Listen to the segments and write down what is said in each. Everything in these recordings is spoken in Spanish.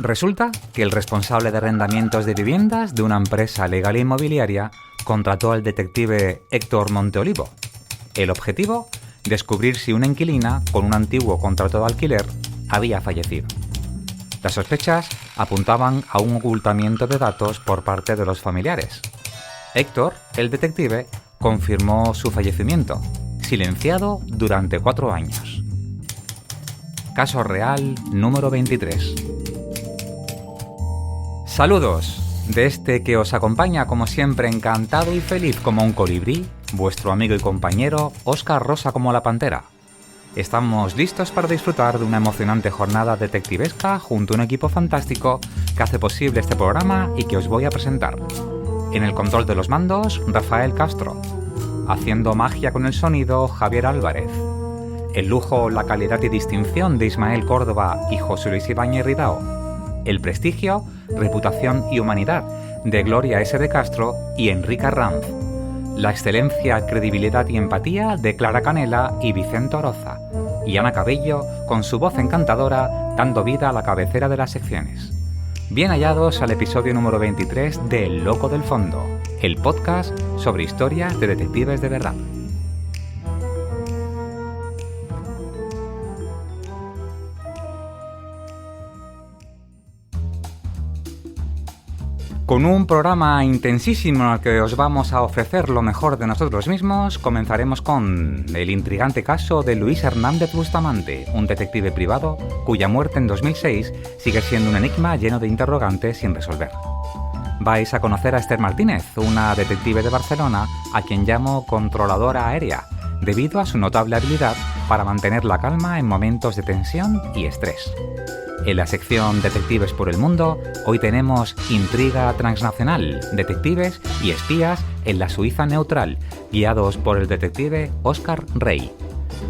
Resulta que el responsable de arrendamientos de viviendas de una empresa legal inmobiliaria contrató al detective Héctor Monteolivo. El objetivo, descubrir si una inquilina con un antiguo contrato de alquiler había fallecido. Las sospechas apuntaban a un ocultamiento de datos por parte de los familiares. Héctor, el detective, confirmó su fallecimiento, silenciado durante 4 años. Caso real número 23. Saludos, de este que os acompaña como siempre encantado y feliz como un colibrí, vuestro amigo y compañero Óscar Rosa como la pantera. Estamos listos para disfrutar de una emocionante jornada detectivesca junto a un equipo fantástico que hace posible este programa y que os voy a presentar. En el control de los mandos, Rafael Castro. Haciendo magia con el sonido, Javier Álvarez. El lujo, la calidad y distinción de Ismael Córdoba y José Luis Ibáñez Ridao. El prestigio, reputación y humanidad de Gloria S. de Castro y Enrique Arranz. La excelencia, credibilidad y empatía de Clara Canela y Vicente Oroza. Y Ana Cabello, con su voz encantadora, dando vida a la cabecera de las secciones. Bien hallados al episodio número 23 de El Loco del Fondo, el podcast sobre historias de detectives de verdad. Con un programa intensísimo en el que os vamos a ofrecer lo mejor de nosotros mismos, comenzaremos con el intrigante caso de Luis Hernández Bustamante, un detective privado cuya muerte en 2006 sigue siendo un enigma lleno de interrogantes sin resolver. Vais a conocer a Esther Martínez, una detective de Barcelona a quien llamo controladora aérea, debido a su notable habilidad para mantener la calma en momentos de tensión y estrés. En la sección Detectives por el Mundo, hoy tenemos Intriga Transnacional, detectives y espías en la Suiza neutral, guiados por el detective Óscar Rey.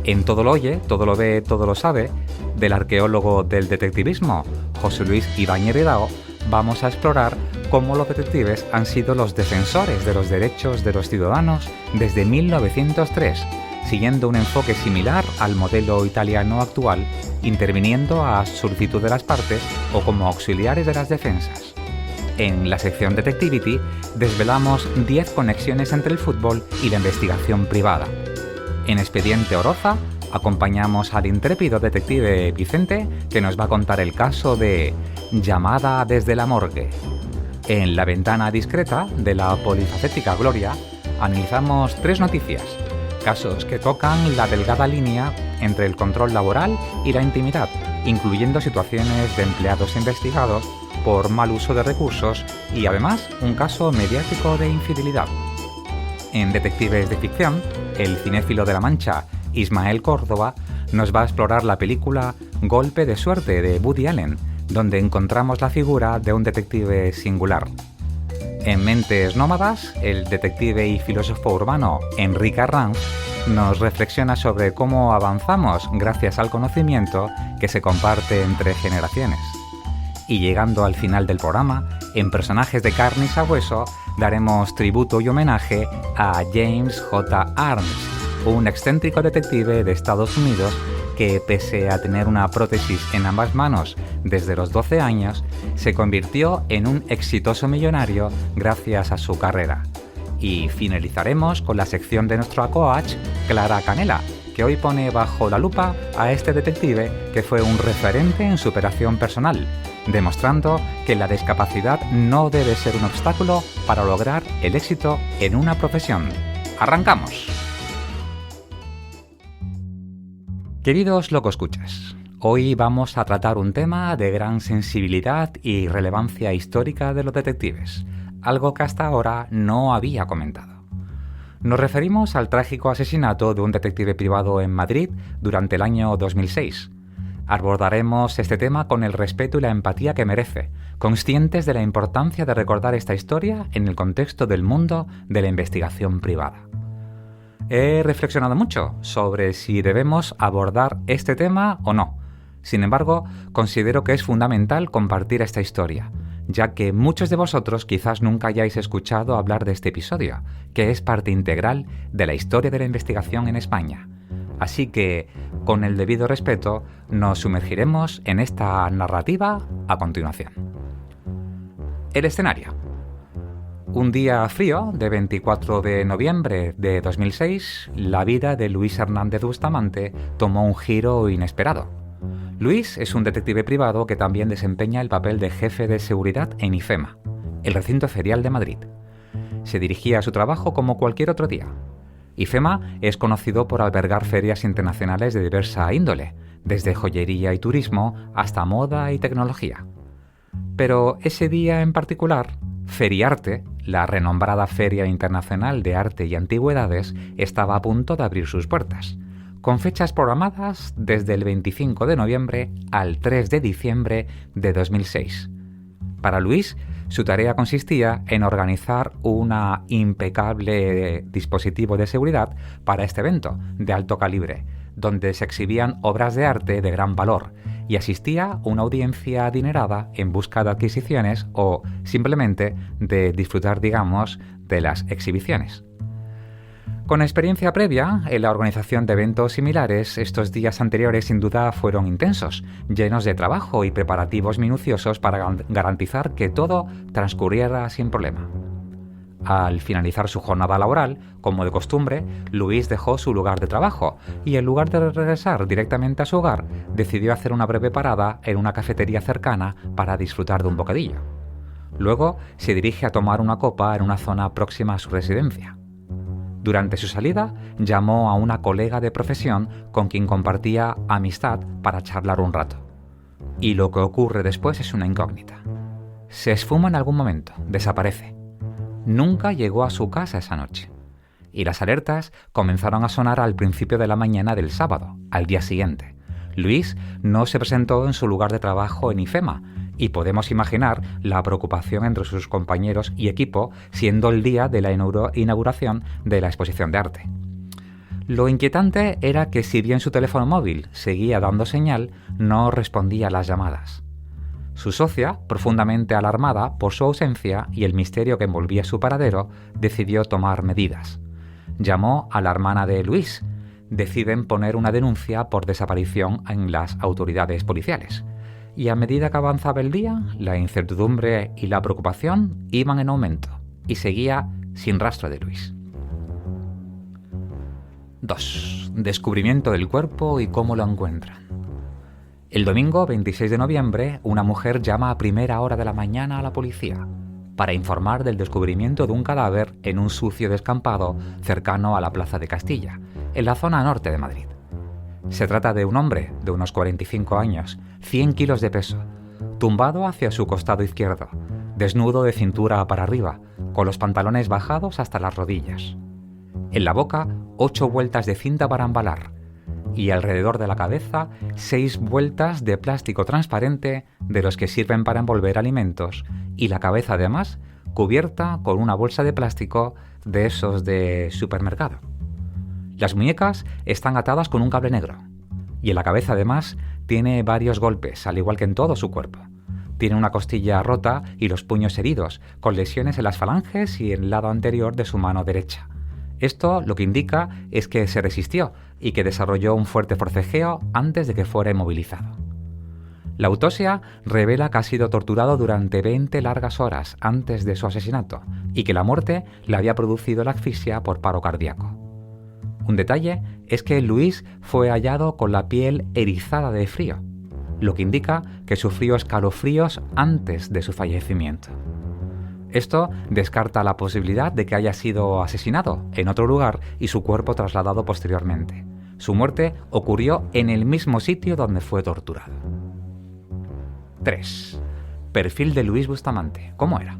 En Todo lo oye, todo lo ve, todo lo sabe, del arqueólogo del detectivismo, José Luis Ibáñez Ridao, vamos a explorar cómo los detectives han sido los defensores de los derechos de los ciudadanos desde 1903, siguiendo un enfoque similar al modelo italiano actual, interviniendo a solicitud de las partes o como auxiliares de las defensas. En la sección Detectivity desvelamos 10 conexiones entre el fútbol y la investigación privada. En Expediente Oroza acompañamos al intrépido detective Vicente, que nos va a contar el caso de Llamada desde la morgue. En La ventana discreta de la polifacética Gloria analizamos 3 noticias. Casos que tocan la delgada línea entre el control laboral y la intimidad, incluyendo situaciones de empleados investigados por mal uso de recursos y además un caso mediático de infidelidad. En Detectives de Ficción, el cinéfilo de La Mancha, Ismael Córdoba, nos va a explorar la película Golpe de suerte de Woody Allen, donde encontramos la figura de un detective singular. En Mentes nómadas, el detective y filósofo urbano Enrique Arranz nos reflexiona sobre cómo avanzamos gracias al conocimiento que se comparte entre generaciones. Y llegando al final del programa, en Personajes de carne y sabueso, daremos tributo y homenaje a James J. Arms, un excéntrico detective de Estados Unidos que, pese a tener una prótesis en ambas manos desde los 12 años, se convirtió en un exitoso millonario gracias a su carrera. Y finalizaremos con la sección de nuestro coach, Clara Canela, que hoy pone bajo la lupa a este detective que fue un referente en superación personal, demostrando que la discapacidad no debe ser un obstáculo para lograr el éxito en una profesión. ¡Arrancamos! Queridos locoscuchas, hoy vamos a tratar un tema de gran sensibilidad y relevancia histórica de los detectives, algo que hasta ahora no había comentado. Nos referimos al trágico asesinato de un detective privado en Madrid durante el año 2006. Abordaremos este tema con el respeto y la empatía que merece, conscientes de la importancia de recordar esta historia en el contexto del mundo de la investigación privada. He reflexionado mucho sobre si debemos abordar este tema o no. Sin embargo, considero que es fundamental compartir esta historia, ya que muchos de vosotros quizás nunca hayáis escuchado hablar de este episodio, que es parte integral de la historia de la investigación en España. Así que, con el debido respeto, nos sumergiremos en esta narrativa a continuación. El escenario. Un día frío de 24 de noviembre de 2006, la vida de Luis Hernández Bustamante tomó un giro inesperado. Luis es un detective privado que también desempeña el papel de jefe de seguridad en IFEMA, el recinto ferial de Madrid. Se dirigía a su trabajo como cualquier otro día. IFEMA es conocido por albergar ferias internacionales de diversa índole, desde joyería y turismo hasta moda y tecnología. Pero ese día en particular, Feriarte, la renombrada Feria Internacional de Arte y Antigüedades, estaba a punto de abrir sus puertas, con fechas programadas desde el 25 de noviembre al 3 de diciembre de 2006. Para Luis, su tarea consistía en organizar un impecable dispositivo de seguridad para este evento de alto calibre, donde se exhibían obras de arte de gran valor y asistía una audiencia adinerada en busca de adquisiciones o simplemente de disfrutar, digamos, de las exhibiciones. Con experiencia previa en la organización de eventos similares, estos días anteriores sin duda fueron intensos, llenos de trabajo y preparativos minuciosos para garantizar que todo transcurriera sin problema. Al finalizar su jornada laboral, como de costumbre, Luis dejó su lugar de trabajo y en lugar de regresar directamente a su hogar, decidió hacer una breve parada en una cafetería cercana para disfrutar de un bocadillo. Luego se dirige a tomar una copa en una zona próxima a su residencia. Durante su salida, llamó a una colega de profesión con quien compartía amistad para charlar un rato. Y lo que ocurre después es una incógnita. Se esfuma en algún momento, desaparece. Nunca llegó a su casa esa noche. Y las alertas comenzaron a sonar al principio de la mañana del sábado, al día siguiente. Luis no se presentó en su lugar de trabajo en IFEMA, y podemos imaginar la preocupación entre sus compañeros y equipo, siendo el día de la inauguración de la exposición de arte. Lo inquietante era que si bien su teléfono móvil seguía dando señal, no respondía a las llamadas. Su socia, profundamente alarmada por su ausencia y el misterio que envolvía su paradero, decidió tomar medidas. Llamó a la hermana de Luis. Deciden poner una denuncia por desaparición en las autoridades policiales. Y a medida que avanzaba el día, la incertidumbre y la preocupación iban en aumento y seguía sin rastro de Luis. 2. Descubrimiento del cuerpo y cómo lo encuentran. El domingo 26 de noviembre, una mujer llama a primera hora de la mañana a la policía para informar del descubrimiento de un cadáver en un sucio descampado cercano a la Plaza de Castilla, en la zona norte de Madrid. Se trata de un hombre de unos 45 años, 100 kilos de peso, tumbado hacia su costado izquierdo, desnudo de cintura para arriba, con los pantalones bajados hasta las rodillas. En la boca, 8 vueltas de cinta para embalar, y alrededor de la cabeza, 6 vueltas de plástico transparente de los que sirven para envolver alimentos, y la cabeza además cubierta con una bolsa de plástico de esos de supermercado. Las muñecas están atadas con un cable negro, y en la cabeza además tiene varios golpes, al igual que en todo su cuerpo. Tiene una costilla rota y los puños heridos, con lesiones en las falanges y en el lado anterior de su mano derecha. Esto lo que indica es que se resistió y que desarrolló un fuerte forcejeo antes de que fuera inmovilizado. La autopsia revela que ha sido torturado durante 20 largas horas antes de su asesinato y que la muerte le había producido la asfixia por paro cardíaco. Un detalle es que Luis fue hallado con la piel erizada de frío, lo que indica que sufrió escalofríos antes de su fallecimiento. Esto descarta la posibilidad de que haya sido asesinado en otro lugar y su cuerpo trasladado posteriormente. Su muerte ocurrió en el mismo sitio donde fue torturado. 3. Perfil de Luis Bustamante. ¿Cómo era?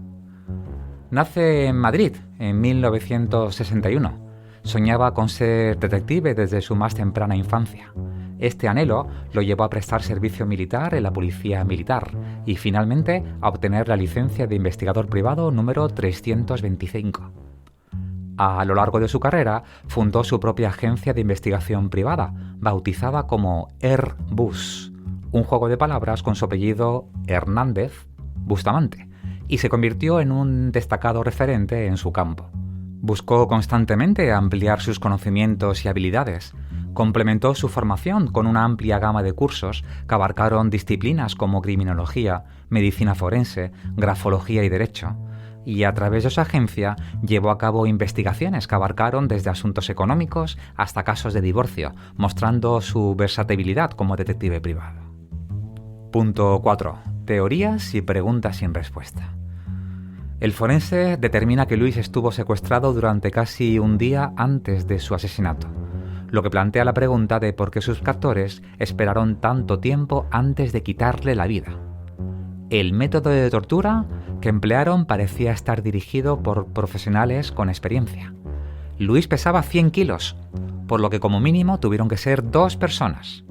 Nace en Madrid en 1961. Soñaba con ser detective desde su más temprana infancia. Este anhelo lo llevó a prestar servicio militar en la Policía Militar y finalmente a obtener la licencia de investigador privado número 325. A lo largo de su carrera fundó su propia agencia de investigación privada, bautizada como Airbus, un juego de palabras con su apellido Hernández Bustamante, y se convirtió en un destacado referente en su campo. Buscó constantemente ampliar sus conocimientos y habilidades, Complementó su formación con una amplia gama de cursos que abarcaron disciplinas como criminología, medicina forense, grafología y derecho, y a través de su agencia llevó a cabo investigaciones que abarcaron desde asuntos económicos hasta casos de divorcio, mostrando su versatilidad como detective privado. Punto 4. Teorías y preguntas sin respuesta. El forense determina que Luis estuvo secuestrado durante casi un día antes de su asesinato, lo que plantea la pregunta de por qué sus captores esperaron tanto tiempo antes de quitarle la vida. El método de tortura que emplearon parecía estar dirigido por profesionales con experiencia. Luis pesaba 100 kilos, por lo que como mínimo tuvieron que ser 2 personas.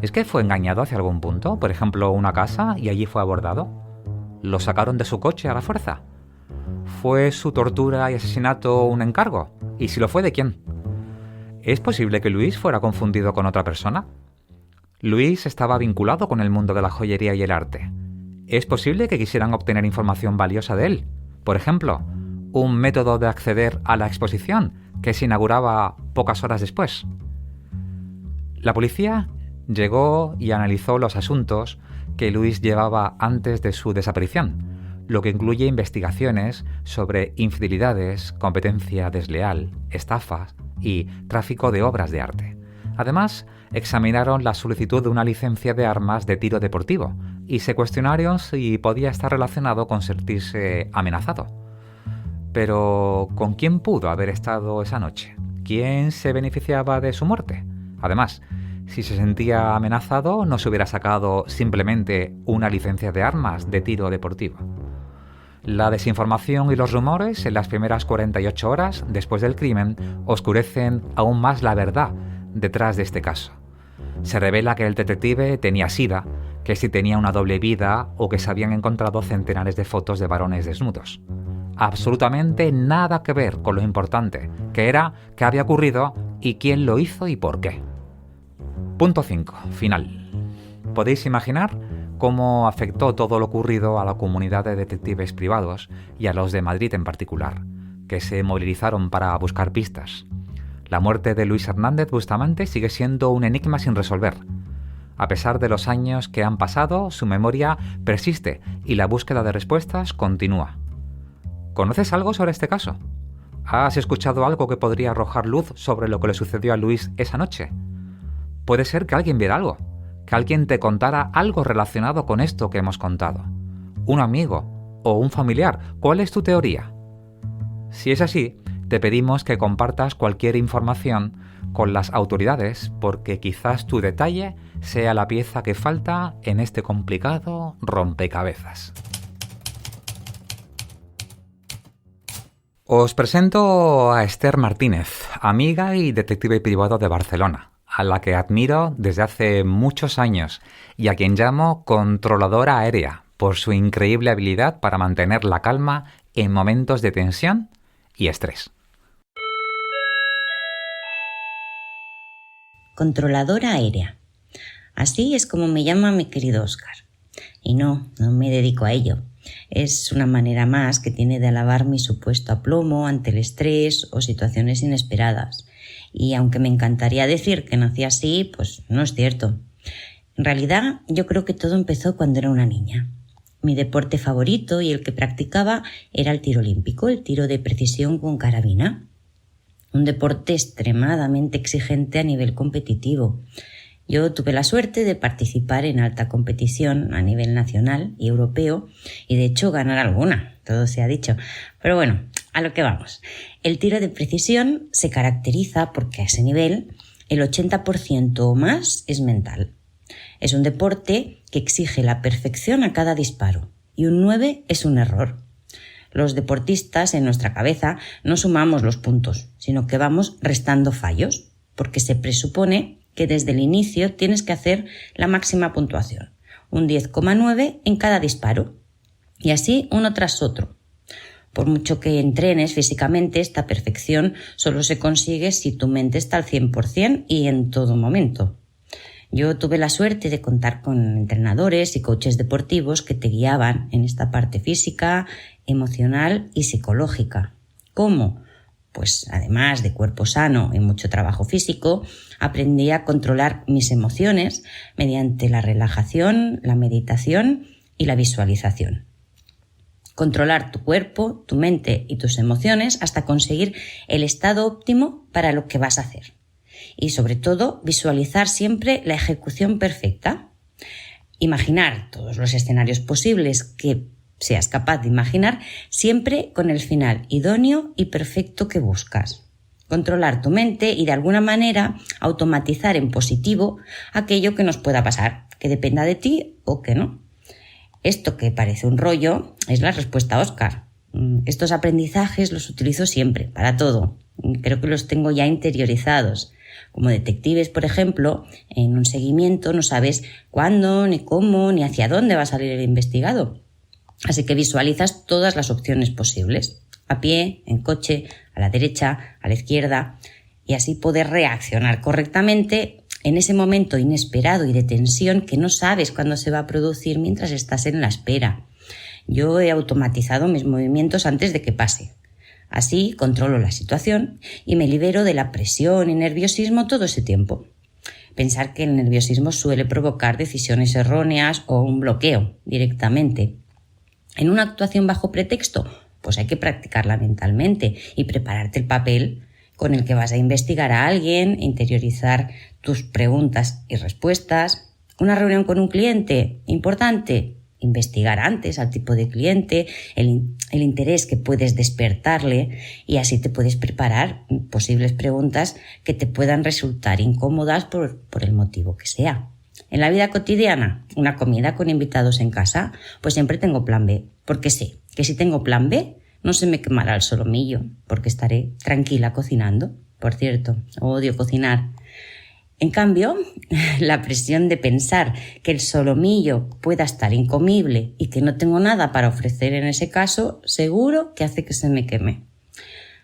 ¿Es que fue engañado hacia algún punto? Por ejemplo, una casa y allí fue abordado. ¿Lo sacaron de su coche a la fuerza? ¿Fue su tortura y asesinato un encargo? ¿Y si lo fue, de quién? ¿Es posible que Luis fuera confundido con otra persona? Luis estaba vinculado con el mundo de la joyería y el arte. ¿Es posible que quisieran obtener información valiosa de él? Por ejemplo, un método de acceder a la exposición que se inauguraba pocas horas después. La policía llegó y analizó los asuntos que Luis llevaba antes de su desaparición, lo que incluye investigaciones sobre infidelidades, competencia desleal, estafas y tráfico de obras de arte. Además, examinaron la solicitud de una licencia de armas de tiro deportivo y se cuestionaron si podía estar relacionado con sentirse amenazado. Pero, ¿con quién pudo haber estado esa noche? ¿Quién se beneficiaba de su muerte? Además, si se sentía amenazado, no se hubiera sacado simplemente una licencia de armas de tiro deportivo. La desinformación y los rumores en las primeras 48 horas después del crimen oscurecen aún más la verdad detrás de este caso. Se revela que el detective tenía sida, que si tenía una doble vida o que se habían encontrado centenares de fotos de varones desnudos. Absolutamente nada que ver con lo importante, que era qué había ocurrido y quién lo hizo y por qué. Punto 5. Final. ¿Podéis imaginar cómo afectó todo lo ocurrido a la comunidad de detectives privados y a los de Madrid en particular, que se movilizaron para buscar pistas? La muerte de Luis Hernández Bustamante sigue siendo un enigma sin resolver. A pesar de los años que han pasado, su memoria persiste y la búsqueda de respuestas continúa. ¿Conoces algo sobre este caso? ¿Has escuchado algo que podría arrojar luz sobre lo que le sucedió a Luis esa noche? Puede ser que alguien viera algo, que alguien te contara algo relacionado con esto que hemos contado. Un amigo o un familiar. ¿Cuál es tu teoría? Si es así, te pedimos que compartas cualquier información con las autoridades porque quizás tu detalle sea la pieza que falta en este complicado rompecabezas. Os presento a Esther Martínez, amiga y detective privado de Barcelona, a la que admiro desde hace muchos años y a quien llamo controladora aérea por su increíble habilidad para mantener la calma en momentos de tensión y estrés. Controladora aérea. Así es como me llama mi querido Óscar. Y no me dedico a ello. Es una manera más que tiene de alabar mi supuesto aplomo ante el estrés o situaciones inesperadas. Y aunque me encantaría decir que nací así, pues no es cierto. En realidad, yo creo que todo empezó cuando era una niña. Mi deporte favorito y el que practicaba era el tiro olímpico, el tiro de precisión con carabina. Un deporte extremadamente exigente a nivel competitivo. Yo tuve la suerte de participar en alta competición a nivel nacional y europeo y de hecho ganar alguna, todo se ha dicho. Pero bueno, a lo que vamos. El tiro de precisión se caracteriza porque a ese nivel el 80% o más es mental. Es un deporte que exige la perfección a cada disparo y un 9 es un error. Los deportistas en nuestra cabeza no sumamos los puntos, sino que vamos restando fallos, porque se presupone que desde el inicio tienes que hacer la máxima puntuación, un 10,9 en cada disparo, y así uno tras otro. Por mucho que entrenes físicamente, esta perfección solo se consigue si tu mente está al 100% y en todo momento. Yo tuve la suerte de contar con entrenadores y coaches deportivos que te guiaban en esta parte física, emocional y psicológica. ¿Cómo? pues además de cuerpo sano y mucho trabajo físico, aprendí a controlar mis emociones mediante la relajación, la meditación y la visualización. Controlar tu cuerpo, tu mente y tus emociones hasta conseguir el estado óptimo para lo que vas a hacer. Y sobre todo, visualizar siempre la ejecución perfecta. Imaginar todos los escenarios posibles que seas capaz de imaginar, siempre con el final idóneo y perfecto que buscas. Controlar tu mente y de alguna manera automatizar en positivo aquello que nos pueda pasar, que dependa de ti o que no. Esto que parece un rollo es la respuesta a Óscar. Estos aprendizajes los utilizo siempre, para todo. Creo que los tengo ya interiorizados. Como detectives, por ejemplo, en un seguimiento no sabes cuándo, ni cómo, ni hacia dónde va a salir el investigado. Así que visualizas todas las opciones posibles, a pie, en coche, a la derecha, a la izquierda, y así poder reaccionar correctamente en ese momento inesperado y de tensión que no sabes cuándo se va a producir mientras estás en la espera. Yo he automatizado mis movimientos antes de que pase. Así controlo la situación y me libero de la presión y nerviosismo todo ese tiempo. Pensar que el nerviosismo suele provocar decisiones erróneas o un bloqueo directamente. En una actuación bajo pretexto, pues hay que practicarla mentalmente y prepararte el papel con el que vas a investigar a alguien, interiorizar tus preguntas y respuestas. Una reunión con un cliente, importante, investigar antes al tipo de cliente, el interés que puedes despertarle y así te puedes preparar posibles preguntas que te puedan resultar incómodas por el motivo que sea. En la vida cotidiana, una comida con invitados en casa, pues siempre tengo plan B, porque sé que si tengo plan B no se me quemará el solomillo, porque estaré tranquila cocinando. Por cierto, odio cocinar. En cambio, la presión de pensar que el solomillo pueda estar incomible y que no tengo nada para ofrecer en ese caso, seguro que hace que se me queme.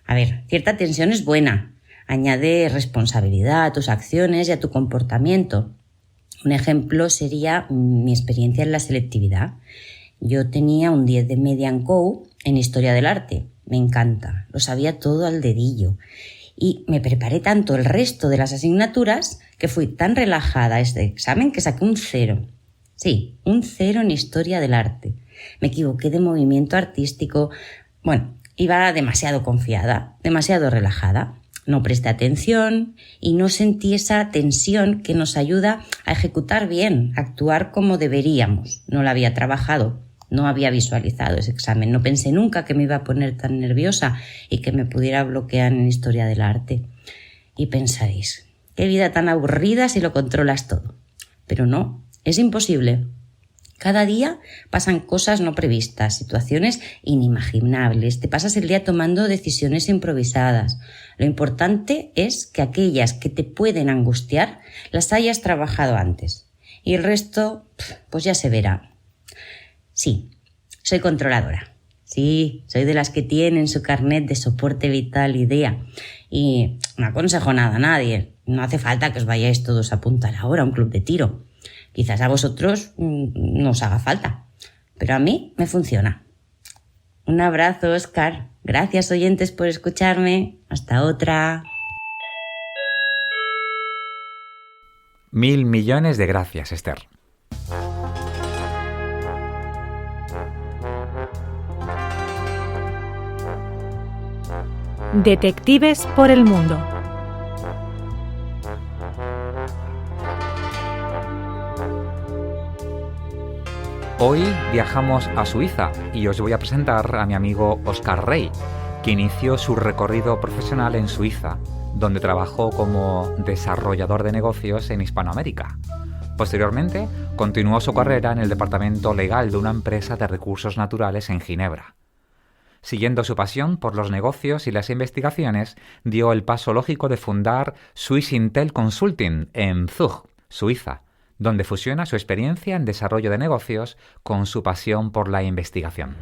A ver, cierta tensión es buena. Añade responsabilidad a tus acciones y a tu comportamiento. Un ejemplo sería mi experiencia en la selectividad. Yo tenía un 10 de media en COU en Historia del Arte. Me encanta, lo sabía todo al dedillo. Y me preparé tanto el resto de las asignaturas que fui tan relajada a este examen que saqué un 0. Sí, un 0 en Historia del Arte. Me equivoqué de movimiento artístico. Bueno, iba demasiado confiada, demasiado relajada. No presté atención y no sentí esa tensión que nos ayuda a ejecutar bien, a actuar como deberíamos. No la había trabajado, no había visualizado ese examen. No pensé nunca que me iba a poner tan nerviosa y que me pudiera bloquear en Historia del Arte. Y pensaréis, qué vida tan aburrida si lo controlas todo. Pero no, es imposible. Cada día pasan cosas no previstas, situaciones inimaginables. Te pasas el día tomando decisiones improvisadas. Lo importante es que aquellas que te pueden angustiar las hayas trabajado antes. Y el resto, pues ya se verá. Sí, soy controladora. Sí, soy de las que tienen su carnet de soporte vital IDEA. Y no aconsejo nada a nadie. No hace falta que os vayáis todos a apuntar ahora a un club de tiro. Quizás a vosotros no os haga falta, pero a mí me funciona. Un abrazo, Óscar. Gracias, oyentes, por escucharme. Hasta otra. 1000 millones de gracias, Esther. Detectives por el mundo. Hoy viajamos a Suiza y os voy a presentar a mi amigo Óscar Rey, que inició su recorrido profesional en Suiza, donde trabajó como desarrollador de negocios en Hispanoamérica. Posteriormente, continuó su carrera en el departamento legal de una empresa de recursos naturales en Ginebra. Siguiendo su pasión por los negocios y las investigaciones, dio el paso lógico de fundar Swiss Intel Consulting en Zug, Suiza, donde fusiona su experiencia en desarrollo de negocios con su pasión por la investigación.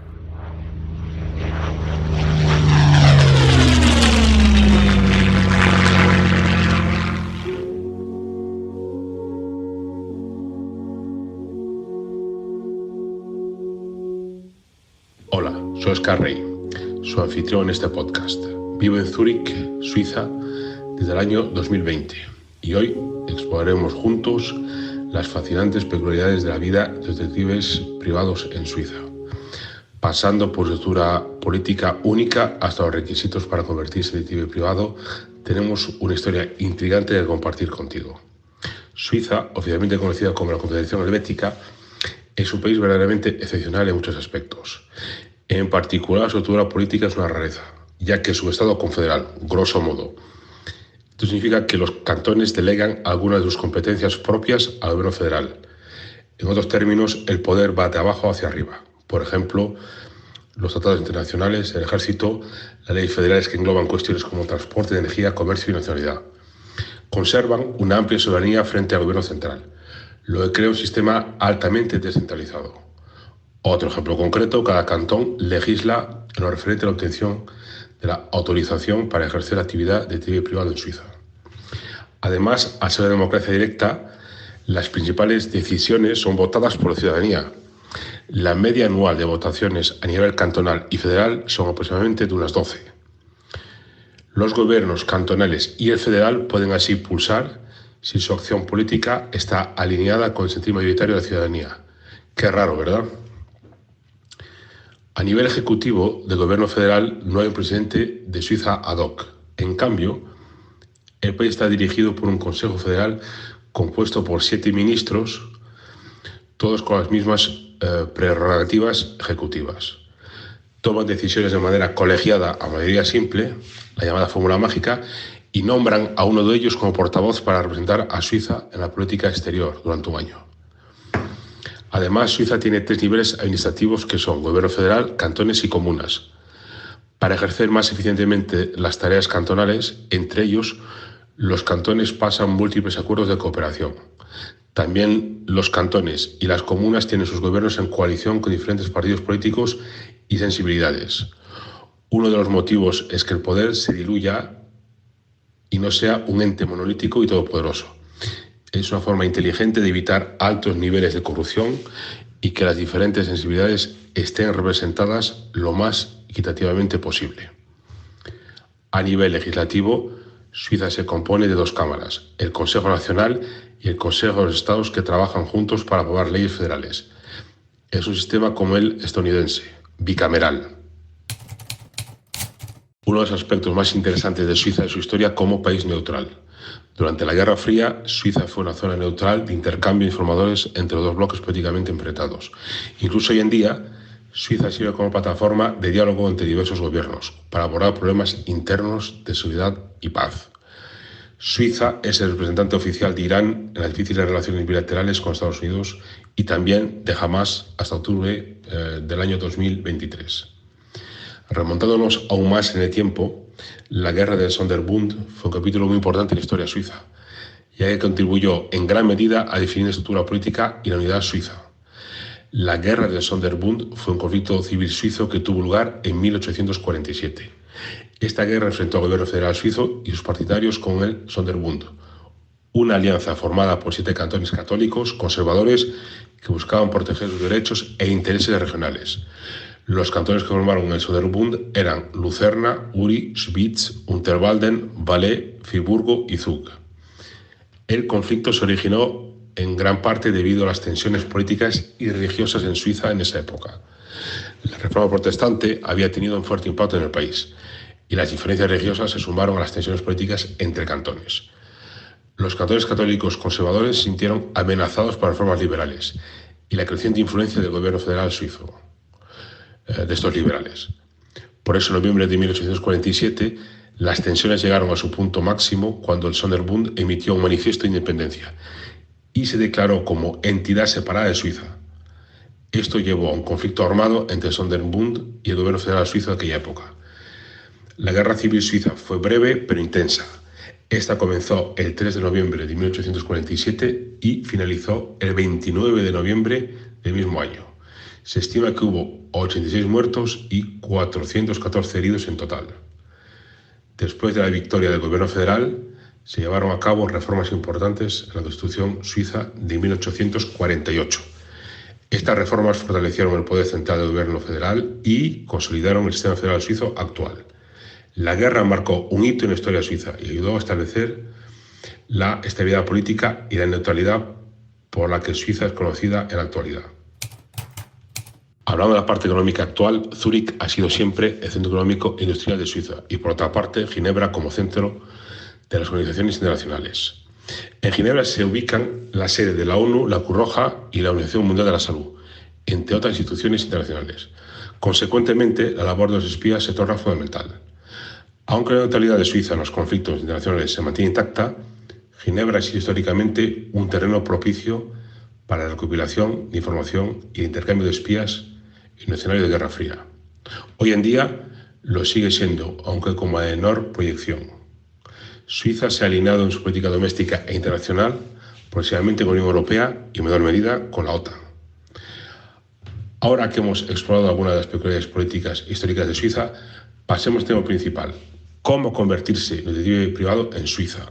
Hola, soy Óscar Rey, su anfitrión en este podcast. Vivo en Zúrich, Suiza, desde el año 2020 y hoy exploraremos juntos las fascinantes peculiaridades de la vida de detectives privados en Suiza, pasando por su estructura política única hasta los requisitos para convertirse en detective privado. Tenemos una historia intrigante de compartir contigo. Suiza, oficialmente conocida como la Confederación Helvética, es un país verdaderamente excepcional en muchos aspectos. En particular, su estructura política es una rareza, ya que es un estado confederal, grosso modo. Esto significa que los cantones delegan algunas de sus competencias propias al gobierno federal. En otros términos, el poder va de abajo hacia arriba. Por ejemplo, los tratados internacionales, el ejército, las leyes federales que engloban cuestiones como transporte, energía, comercio y nacionalidad. Conservan una amplia soberanía frente al gobierno central, lo que crea un sistema altamente descentralizado. Otro ejemplo concreto, cada cantón legisla en lo referente a la obtención de la autorización para ejercer la actividad de detective privado en Suiza. Además, al ser una democracia directa, las principales decisiones son votadas por la ciudadanía. La media anual de votaciones a nivel cantonal y federal son aproximadamente de unas 12. Los gobiernos cantonales y el federal pueden así pulsar si su acción política está alineada con el sentir mayoritario de la ciudadanía. Qué raro, ¿verdad? A nivel ejecutivo del gobierno federal no hay un presidente de Suiza ad hoc. En cambio, el país está dirigido por un Consejo Federal compuesto por 7 ministros, todos con las mismas prerrogativas ejecutivas. Toman decisiones de manera colegiada a mayoría simple, la llamada fórmula mágica, y nombran a uno de ellos como portavoz para representar a Suiza en la política exterior durante un año. Además, Suiza tiene 3 niveles administrativos que son gobierno federal, cantones y comunas. Para ejercer más eficientemente las tareas cantonales, entre ellos, los cantones pasan múltiples acuerdos de cooperación. También los cantones y las comunas tienen sus gobiernos en coalición con diferentes partidos políticos y sensibilidades. Uno de los motivos es que el poder se diluya y no sea un ente monolítico y todopoderoso. Es una forma inteligente de evitar altos niveles de corrupción y que las diferentes sensibilidades estén representadas lo más equitativamente posible. A nivel legislativo, Suiza se compone de 2 cámaras, el Consejo Nacional y el Consejo de los Estados, que trabajan juntos para aprobar leyes federales. Es un sistema como el estadounidense, bicameral. Uno de los aspectos más interesantes de Suiza es su historia como país neutral. Durante la Guerra Fría, Suiza fue una zona neutral de intercambio de informadores entre los 2 bloques políticamente enfrentados. Incluso hoy en día, Suiza sirve como plataforma de diálogo entre diversos gobiernos para abordar problemas internos de seguridad y paz. Suiza es el representante oficial de Irán en las difíciles relaciones bilaterales con Estados Unidos y también de Hamas hasta octubre del año 2023. Remontándonos aún más en el tiempo, la guerra del Sonderbund fue un capítulo muy importante en la historia suiza, ya que contribuyó en gran medida a definir la estructura política y la unidad suiza. La guerra del Sonderbund fue un conflicto civil suizo que tuvo lugar en 1847. Esta guerra enfrentó al gobierno federal suizo y sus partidarios con el Sonderbund, una alianza formada por 7 cantones católicos conservadores que buscaban proteger sus derechos e intereses regionales. Los cantones que formaron el Sonderbund eran Lucerna, Uri, Schwyz, Unterwalden, Valais, Friburgo y Zug. El conflicto se originó en gran parte debido a las tensiones políticas y religiosas en Suiza en esa época. La reforma protestante había tenido un fuerte impacto en el país y las diferencias religiosas se sumaron a las tensiones políticas entre cantones. Los cantones católicos conservadores se sintieron amenazados por reformas liberales y la creciente influencia del gobierno federal suizo de estos liberales. Por eso, en noviembre de 1847, las tensiones llegaron a su punto máximo cuando el Sonderbund emitió un manifiesto de independencia y se declaró como entidad separada de Suiza. Esto llevó a un conflicto armado entre el Sonderbund y el gobierno federal suizo de aquella época. La guerra civil suiza fue breve pero intensa. Esta comenzó el 3 de noviembre de 1847 y finalizó el 29 de noviembre del mismo año. Se estima que hubo 86 muertos y 414 heridos en total. Después de la victoria del gobierno federal, se llevaron a cabo reformas importantes en la Constitución suiza de 1848. Estas reformas fortalecieron el poder central del gobierno federal y consolidaron el sistema federal suizo actual. La guerra marcó un hito en la historia suiza y ayudó a establecer la estabilidad política y la neutralidad por la que Suiza es conocida en la actualidad. Hablando de la parte económica actual, Zúrich ha sido siempre el centro económico e industrial de Suiza y, por otra parte, Ginebra como centro de las organizaciones internacionales. En Ginebra se ubican la sede de la ONU, la Cruz Roja y la Organización Mundial de la Salud, entre otras instituciones internacionales. Consecuentemente, la labor de los espías se torna fundamental. Aunque la neutralidad de Suiza en los conflictos internacionales se mantiene intacta, Ginebra ha sido históricamente un terreno propicio para la recopilación de información y el intercambio de espías en un escenario de Guerra Fría. Hoy en día lo sigue siendo, aunque con menor proyección. Suiza se ha alineado en su política doméstica e internacional, progresivamente con la Unión Europea y en menor medida con la OTAN. Ahora que hemos explorado algunas de las peculiaridades políticas e históricas de Suiza, pasemos al tema principal: cómo convertirse el detective privado en Suiza.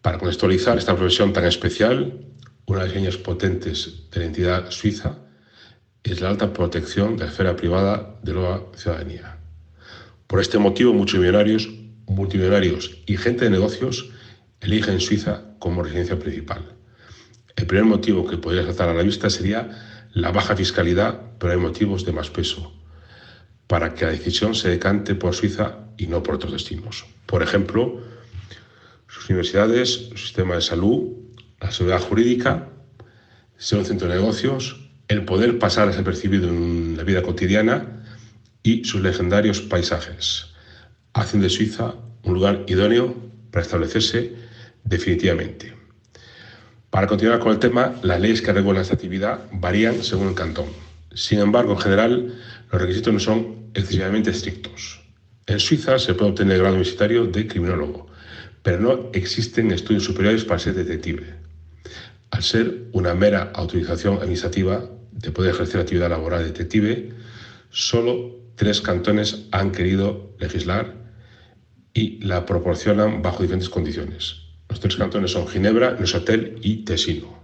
Para contextualizar esta profesión tan especial, una de las señas potentes de la entidad suiza es la alta protección de la esfera privada de la ciudadanía. Por este motivo, muchos millonarios, multimillonarios y gente de negocios eligen Suiza como residencia principal. El primer motivo que podría saltar a la vista sería la baja fiscalidad, pero hay motivos de más peso para que la decisión se decante por Suiza y no por otros destinos. Por ejemplo, sus universidades, su sistema de salud, la seguridad jurídica, ser un centro de negocios, el poder pasar desapercibido en la vida cotidiana y sus legendarios paisajes hacen de Suiza un lugar idóneo para establecerse definitivamente. Para continuar con el tema, las leyes que regulan esta actividad varían según el cantón. Sin embargo, en general, los requisitos no son excesivamente estrictos. En Suiza se puede obtener el grado universitario de criminólogo, pero no existen estudios superiores para ser detective. Al ser una mera autorización administrativa de poder ejercer la actividad laboral de detective, solo 3 cantones han querido legislar y la proporcionan bajo diferentes condiciones. Los 3 cantones son Ginebra, Neuchâtel y Tesino.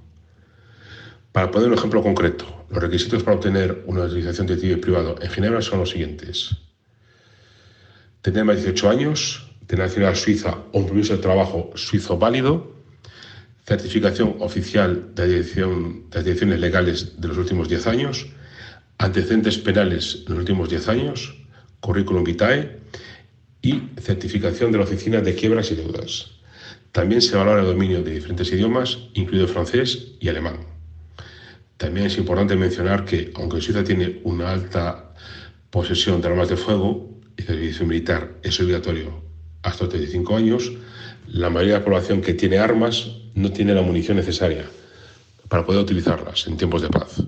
Para poner un ejemplo concreto, los requisitos para obtener una autorización de detective privado en Ginebra son los siguientes: tener más de 18 años, tener nacionalidad suiza o un permiso de trabajo suizo válido, certificación oficial de las direcciones legales de los últimos 10 años, antecedentes penales en los últimos 10 años, currículum vitae y certificación de la Oficina de Quiebras y Deudas. También se valora el dominio de diferentes idiomas, incluido francés y alemán. También es importante mencionar que, aunque Suiza tiene una alta posesión de armas de fuego y el servicio militar es obligatorio hasta los 35 años, la mayoría de la población que tiene armas no tiene la munición necesaria para poder utilizarlas en tiempos de paz.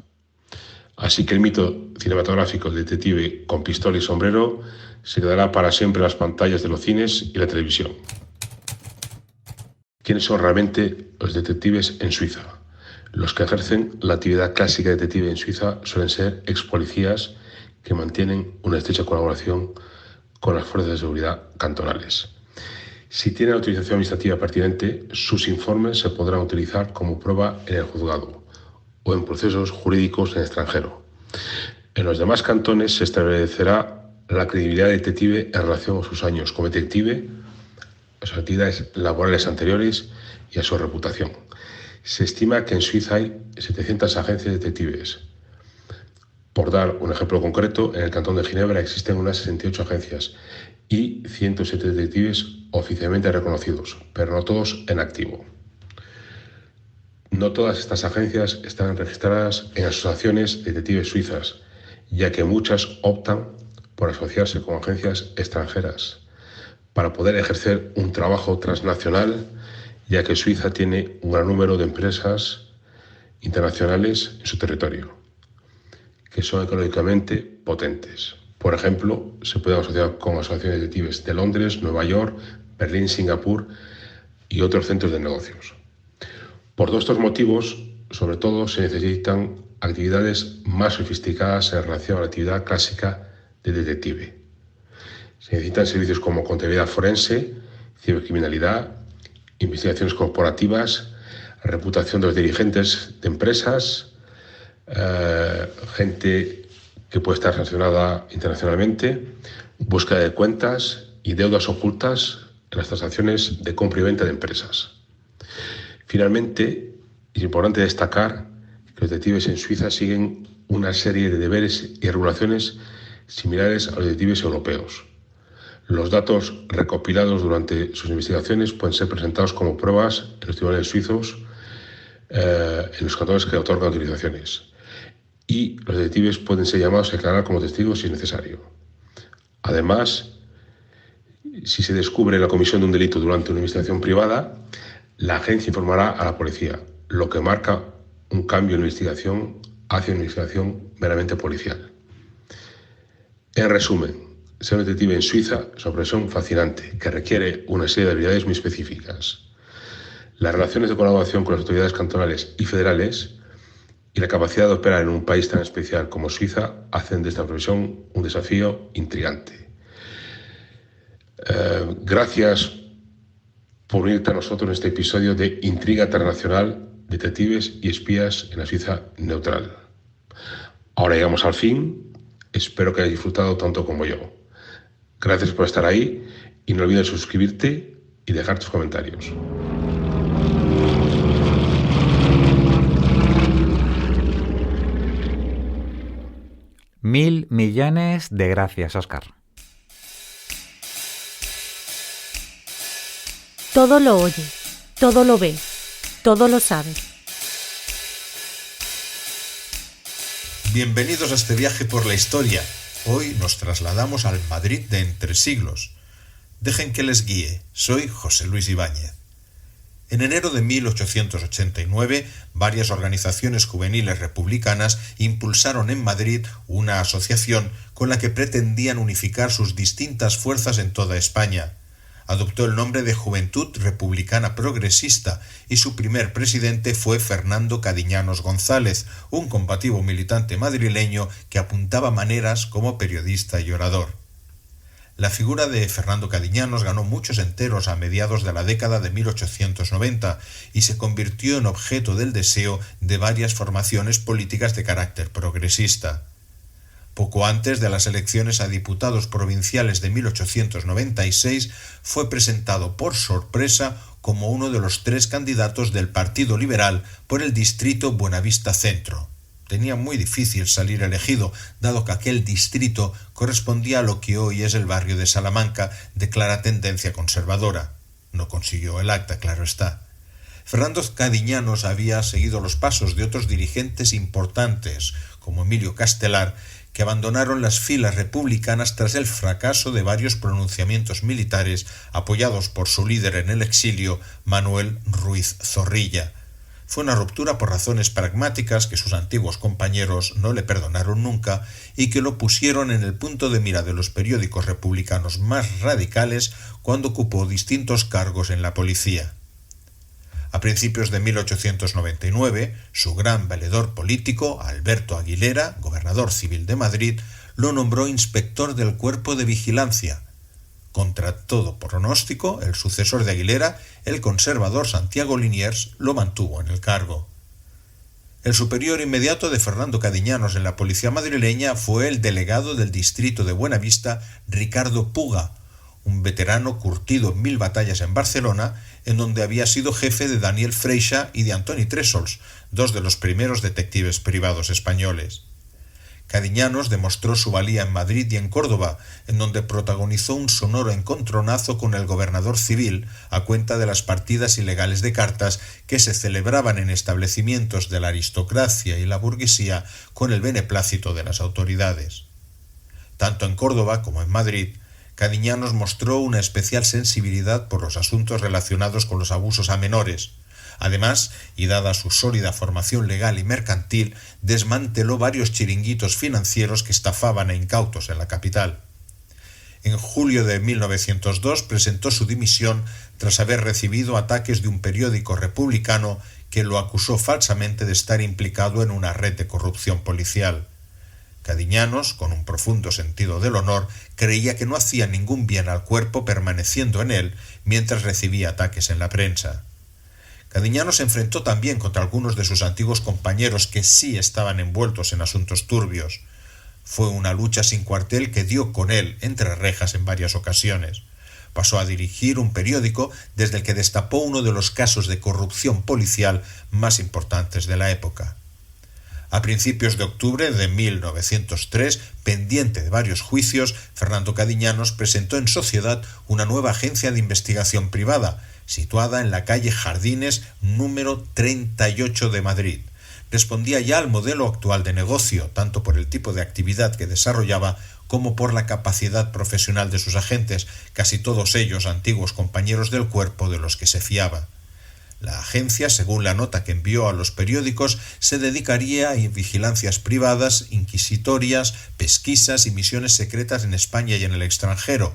Así que el mito cinematográfico del detective con pistola y sombrero se quedará para siempre en las pantallas de los cines y la televisión. ¿Quiénes son realmente los detectives en Suiza? Los que ejercen la actividad clásica de detective en Suiza suelen ser ex policías que mantienen una estrecha colaboración con las fuerzas de seguridad cantonales. Si tienen autorización administrativa pertinente, sus informes se podrán utilizar como prueba en el juzgado o en procesos jurídicos en el extranjero. En los demás cantones se establecerá la credibilidad de detective en relación a sus años como detective, a sus actividades laborales anteriores y a su reputación. Se estima que en Suiza hay 700 agencias de detectives. Por dar un ejemplo concreto, en el cantón de Ginebra existen unas 68 agencias y 107 detectives oficialmente reconocidos, pero no todos en activo. No todas estas agencias están registradas en asociaciones de detectives suizas, ya que muchas optan por asociarse con agencias extranjeras para poder ejercer un trabajo transnacional, ya que Suiza tiene un gran número de empresas internacionales en su territorio, que son económicamente potentes. Por ejemplo, se pueden asociar con asociaciones de detectives de Londres, Nueva York, Berlín, Singapur y otros centros de negocios. Por todos estos motivos, sobre todo, se necesitan actividades más sofisticadas en relación a la actividad clásica de detective. Se necesitan servicios como contabilidad forense, cibercriminalidad, investigaciones corporativas, reputación de los dirigentes de empresas, gente que puede estar sancionada internacionalmente, búsqueda de cuentas y deudas ocultas en las transacciones de compra y venta de empresas. Finalmente, es importante destacar que los detectives en Suiza siguen una serie de deberes y regulaciones similares a los detectives europeos. Los datos recopilados durante sus investigaciones pueden ser presentados como pruebas en los tribunales suizos, en los cantores que otorgan autorizaciones, y los detectives pueden ser llamados a declarar como testigos si es necesario. Además, si se descubre la comisión de un delito durante una investigación privada, la agencia informará a la policía, lo que marca un cambio en la investigación hacia una investigación meramente policial. En resumen, ser un detective en Suiza es una profesión fascinante que requiere una serie de habilidades muy específicas. Las relaciones de colaboración con las autoridades cantonales y federales y la capacidad de operar en un país tan especial como Suiza hacen de esta profesión un desafío intrigante. Gracias por unirte a nosotros en este episodio de Intriga Internacional, Detectives y Espías en la Suiza Neutral. Ahora llegamos al fin. Espero que hayas disfrutado tanto como yo. Gracias por estar ahí y no olvides suscribirte y dejar tus comentarios. Mil millones de gracias, Óscar. Todo lo oye, todo lo ve, todo lo sabe. Bienvenidos a este viaje por la historia. Hoy nos trasladamos al Madrid de entre siglos. Dejen que les guíe. Soy José Luis Ibáñez. En enero de 1889, varias organizaciones juveniles republicanas impulsaron en Madrid una asociación con la que pretendían unificar sus distintas fuerzas en toda España. Adoptó el nombre de Juventud Republicana Progresista y su primer presidente fue Fernando Cadiñanos González, un combativo militante madrileño que apuntaba maneras como periodista y orador. La figura de Fernando Cadiñanos ganó muchos enteros a mediados de la década de 1890 y se convirtió en objeto del deseo de varias formaciones políticas de carácter progresista. Poco antes de las elecciones a diputados provinciales de 1896, fue presentado por sorpresa como uno de los 3 candidatos del Partido Liberal por el distrito Buenavista Centro. Tenía muy difícil salir elegido, dado que aquel distrito correspondía a lo que hoy es el barrio de Salamanca, de clara tendencia conservadora. No consiguió el acta, claro está. Fernando Cadiñanos había seguido los pasos de otros dirigentes importantes, como Emilio Castelar, que abandonaron las filas republicanas tras el fracaso de varios pronunciamientos militares apoyados por su líder en el exilio, Manuel Ruiz Zorrilla. Fue una ruptura por razones pragmáticas que sus antiguos compañeros no le perdonaron nunca y que lo pusieron en el punto de mira de los periódicos republicanos más radicales cuando ocupó distintos cargos en la policía. A principios de 1899, su gran valedor político, Alberto Aguilera, gobernador civil de Madrid, lo nombró inspector del Cuerpo de Vigilancia. Contra todo pronóstico, el sucesor de Aguilera, el conservador Santiago Liniers, lo mantuvo en el cargo. El superior inmediato de Fernando Cadiñanos en la policía madrileña fue el delegado del distrito de Buenavista, Ricardo Puga, un veterano curtido en 1000 batallas en Barcelona, en donde había sido jefe de Daniel Freixa y de Antoni Tressols, 2 de los primeros detectives privados españoles. Cadiñanos demostró su valía en Madrid y en Córdoba, en donde protagonizó un sonoro encontronazo con el gobernador civil a cuenta de las partidas ilegales de cartas que se celebraban en establecimientos de la aristocracia y la burguesía con el beneplácito de las autoridades. Tanto en Córdoba como en Madrid, Cadiñanos mostró una especial sensibilidad por los asuntos relacionados con los abusos a menores. Además, y dada su sólida formación legal y mercantil, desmanteló varios chiringuitos financieros que estafaban a incautos en la capital. En julio de 1902 presentó su dimisión tras haber recibido ataques de un periódico republicano que lo acusó falsamente de estar implicado en una red de corrupción policial. Cadiñanos, con un profundo sentido del honor, creía que no hacía ningún bien al cuerpo permaneciendo en él mientras recibía ataques en la prensa. Cadiñanos se enfrentó también contra algunos de sus antiguos compañeros que sí estaban envueltos en asuntos turbios. Fue una lucha sin cuartel que dio con él entre rejas en varias ocasiones. Pasó a dirigir un periódico desde el que destapó uno de los casos de corrupción policial más importantes de la época. A principios de octubre de 1903, pendiente de varios juicios, Fernando Cadiñanos presentó en sociedad una nueva agencia de investigación privada, situada en la calle Jardines número 38 de Madrid. Respondía ya al modelo actual de negocio, tanto por el tipo de actividad que desarrollaba como por la capacidad profesional de sus agentes, casi todos ellos antiguos compañeros del cuerpo de los que se fiaba. La agencia, según la nota que envió a los periódicos, se dedicaría a vigilancias privadas, inquisitorias, pesquisas y misiones secretas en España y en el extranjero,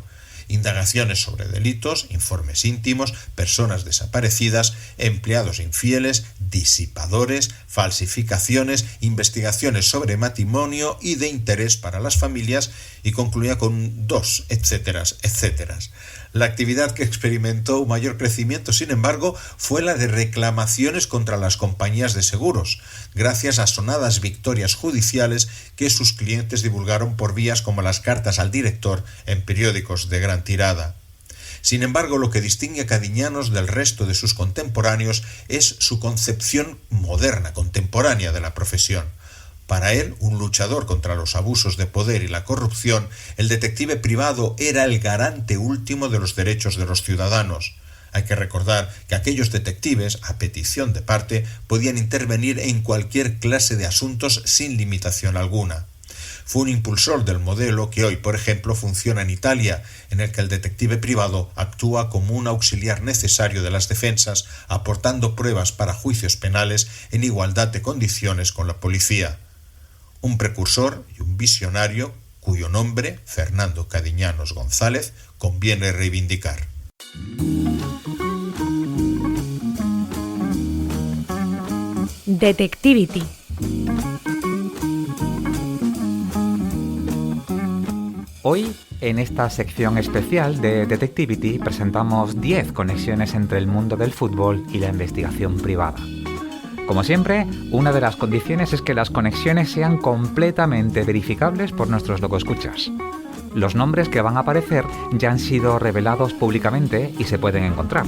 indagaciones sobre delitos, informes íntimos, personas desaparecidas, empleados infieles, disipadores, falsificaciones, investigaciones sobre matrimonio y de interés para las familias, y concluía con dos, etcétera, etcétera. La actividad que experimentó un mayor crecimiento, sin embargo, fue la de reclamaciones contra las compañías de seguros, gracias a sonadas victorias judiciales que sus clientes divulgaron por vías como las cartas al director en periódicos de gran tirada. Sin embargo, lo que distingue a Cadiñanos del resto de sus contemporáneos es su concepción moderna, contemporánea de la profesión. Para él, un luchador contra los abusos de poder y la corrupción, el detective privado era el garante último de los derechos de los ciudadanos. Hay que recordar que aquellos detectives, a petición de parte, podían intervenir en cualquier clase de asuntos sin limitación alguna. Fue un impulsor del modelo que hoy, por ejemplo, funciona en Italia, en el que el detective privado actúa como un auxiliar necesario de las defensas, aportando pruebas para juicios penales en igualdad de condiciones con la policía. Un precursor y un visionario cuyo nombre, Fernando Cadiñanos González, conviene reivindicar. Detectivity. Hoy, en esta sección especial de Detectivity, presentamos 10 conexiones entre el mundo del fútbol y la investigación privada. Como siempre, una de las condiciones es que las conexiones sean completamente verificables por nuestros locoescuchas. Los nombres que van a aparecer ya han sido revelados públicamente y se pueden encontrar.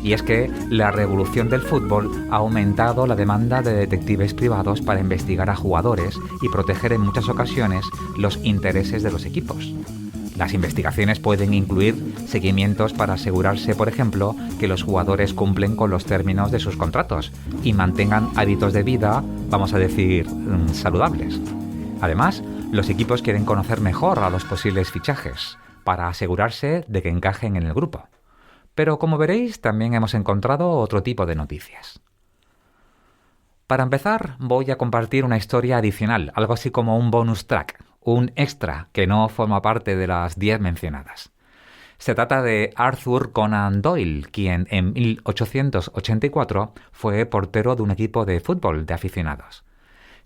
Y es que la revolución del fútbol ha aumentado la demanda de detectives privados para investigar a jugadores y proteger en muchas ocasiones los intereses de los equipos. Las investigaciones pueden incluir seguimientos para asegurarse, por ejemplo, que los jugadores cumplen con los términos de sus contratos y mantengan hábitos de vida, vamos a decir, saludables. Además, los equipos quieren conocer mejor a los posibles fichajes para asegurarse de que encajen en el grupo. Pero como veréis, también hemos encontrado otro tipo de noticias. Para empezar, voy a compartir una historia adicional, algo así como un bonus track, un extra que no forma parte de las 10 mencionadas. Se trata de Arthur Conan Doyle, quien en 1884 fue portero de un equipo de fútbol de aficionados.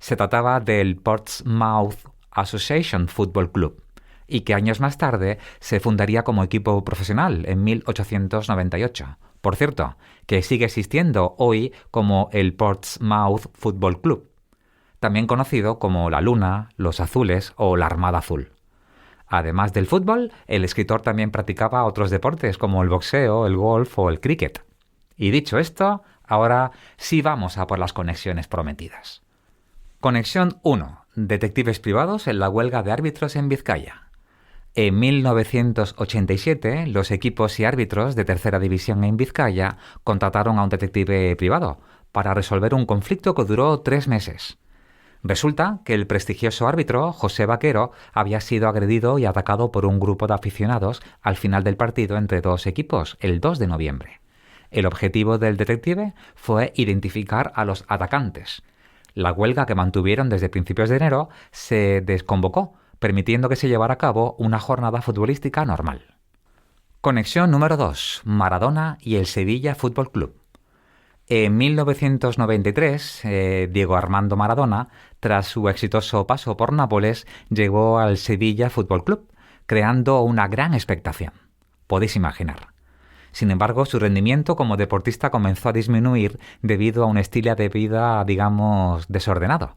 Se trataba del Portsmouth Association Football Club, y que años más tarde se fundaría como equipo profesional en 1898. Por cierto, que sigue existiendo hoy como el Portsmouth Football Club, también conocido como la Luna, los Azules o la Armada Azul. Además del fútbol, el escritor también practicaba otros deportes como el boxeo, el golf o el cricket. Y dicho esto, ahora sí vamos a por las conexiones prometidas. Conexión 1. Detectives privados en la huelga de árbitros en Vizcaya. En 1987, los equipos y árbitros de tercera división en Vizcaya contrataron a un detective privado para resolver un conflicto que duró 3 meses. Resulta que el prestigioso árbitro, José Vaquero, había sido agredido y atacado por un grupo de aficionados al final del partido entre 2 equipos, el 2 de noviembre. El objetivo del detective fue identificar a los atacantes. La huelga que mantuvieron desde principios de enero se desconvocó, permitiendo que se llevara a cabo una jornada futbolística normal. Conexión número 2. Maradona y el Sevilla Fútbol Club. En 1993, Diego Armando Maradona, tras su exitoso paso por Nápoles, llegó al Sevilla Fútbol Club, creando una gran expectación. Podéis imaginar. Sin embargo, su rendimiento como deportista comenzó a disminuir debido a un estilo de vida, digamos, desordenado.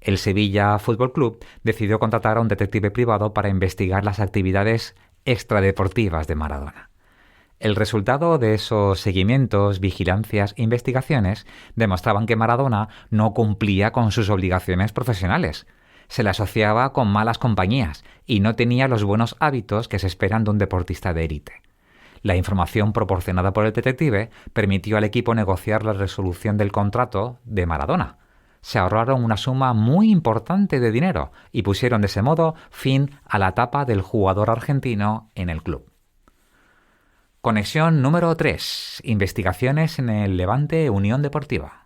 El Sevilla Fútbol Club decidió contratar a un detective privado para investigar las actividades extradeportivas de Maradona. El resultado de esos seguimientos, vigilancias e investigaciones demostraban que Maradona no cumplía con sus obligaciones profesionales. Se le asociaba con malas compañías y no tenía los buenos hábitos que se esperan de un deportista de élite. La información proporcionada por el detective permitió al equipo negociar la resolución del contrato de Maradona. Se ahorraron una suma muy importante de dinero y pusieron de ese modo fin a la etapa del jugador argentino en el club. Conexión número 3. Investigaciones en el Levante Unión Deportiva.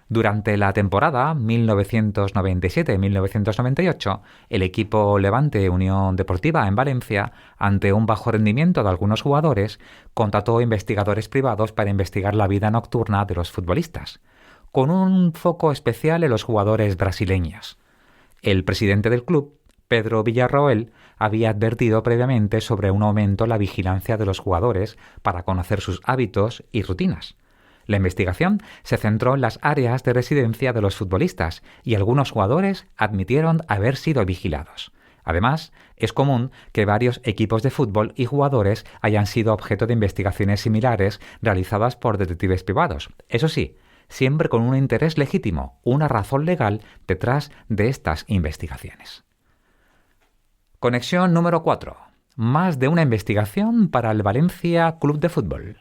Durante la temporada 1997-1998, el equipo Levante Unión Deportiva en Valencia, ante un bajo rendimiento de algunos jugadores, contrató investigadores privados para investigar la vida nocturna de los futbolistas, con un foco especial en los jugadores brasileños. El presidente del club, Pedro Villarroel, había advertido previamente sobre un aumento en la vigilancia de los jugadores para conocer sus hábitos y rutinas. La investigación se centró en las áreas de residencia de los futbolistas y algunos jugadores admitieron haber sido vigilados. Además, es común que varios equipos de fútbol y jugadores hayan sido objeto de investigaciones similares realizadas por detectives privados. Eso sí, siempre con un interés legítimo, una razón legal detrás de estas investigaciones. Conexión número 4. Más de una investigación para el Valencia Club de Fútbol.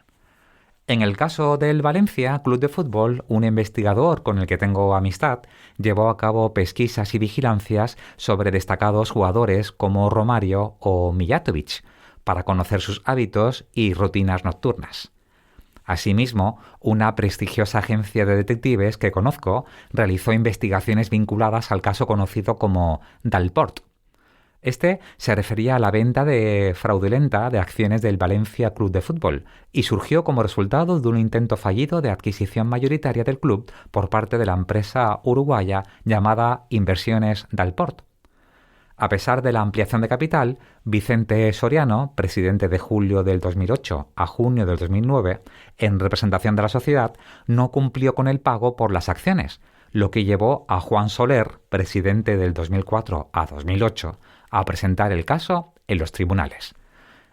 En el caso del Valencia Club de Fútbol, un investigador con el que tengo amistad llevó a cabo pesquisas y vigilancias sobre destacados jugadores como Romario o Mijatovic para conocer sus hábitos y rutinas nocturnas. Asimismo, una prestigiosa agencia de detectives que conozco realizó investigaciones vinculadas al caso conocido como Dalport. Este se refería a la venta fraudulenta de acciones del Valencia Club de Fútbol y surgió como resultado de un intento fallido de adquisición mayoritaria del club por parte de la empresa uruguaya llamada Inversiones Dalport. A pesar de la ampliación de capital, Vicente Soriano, presidente de julio del 2008 a junio del 2009, en representación de la sociedad, no cumplió con el pago por las acciones, lo que llevó a Juan Soler, presidente del 2004 a 2008, a presentar el caso en los tribunales.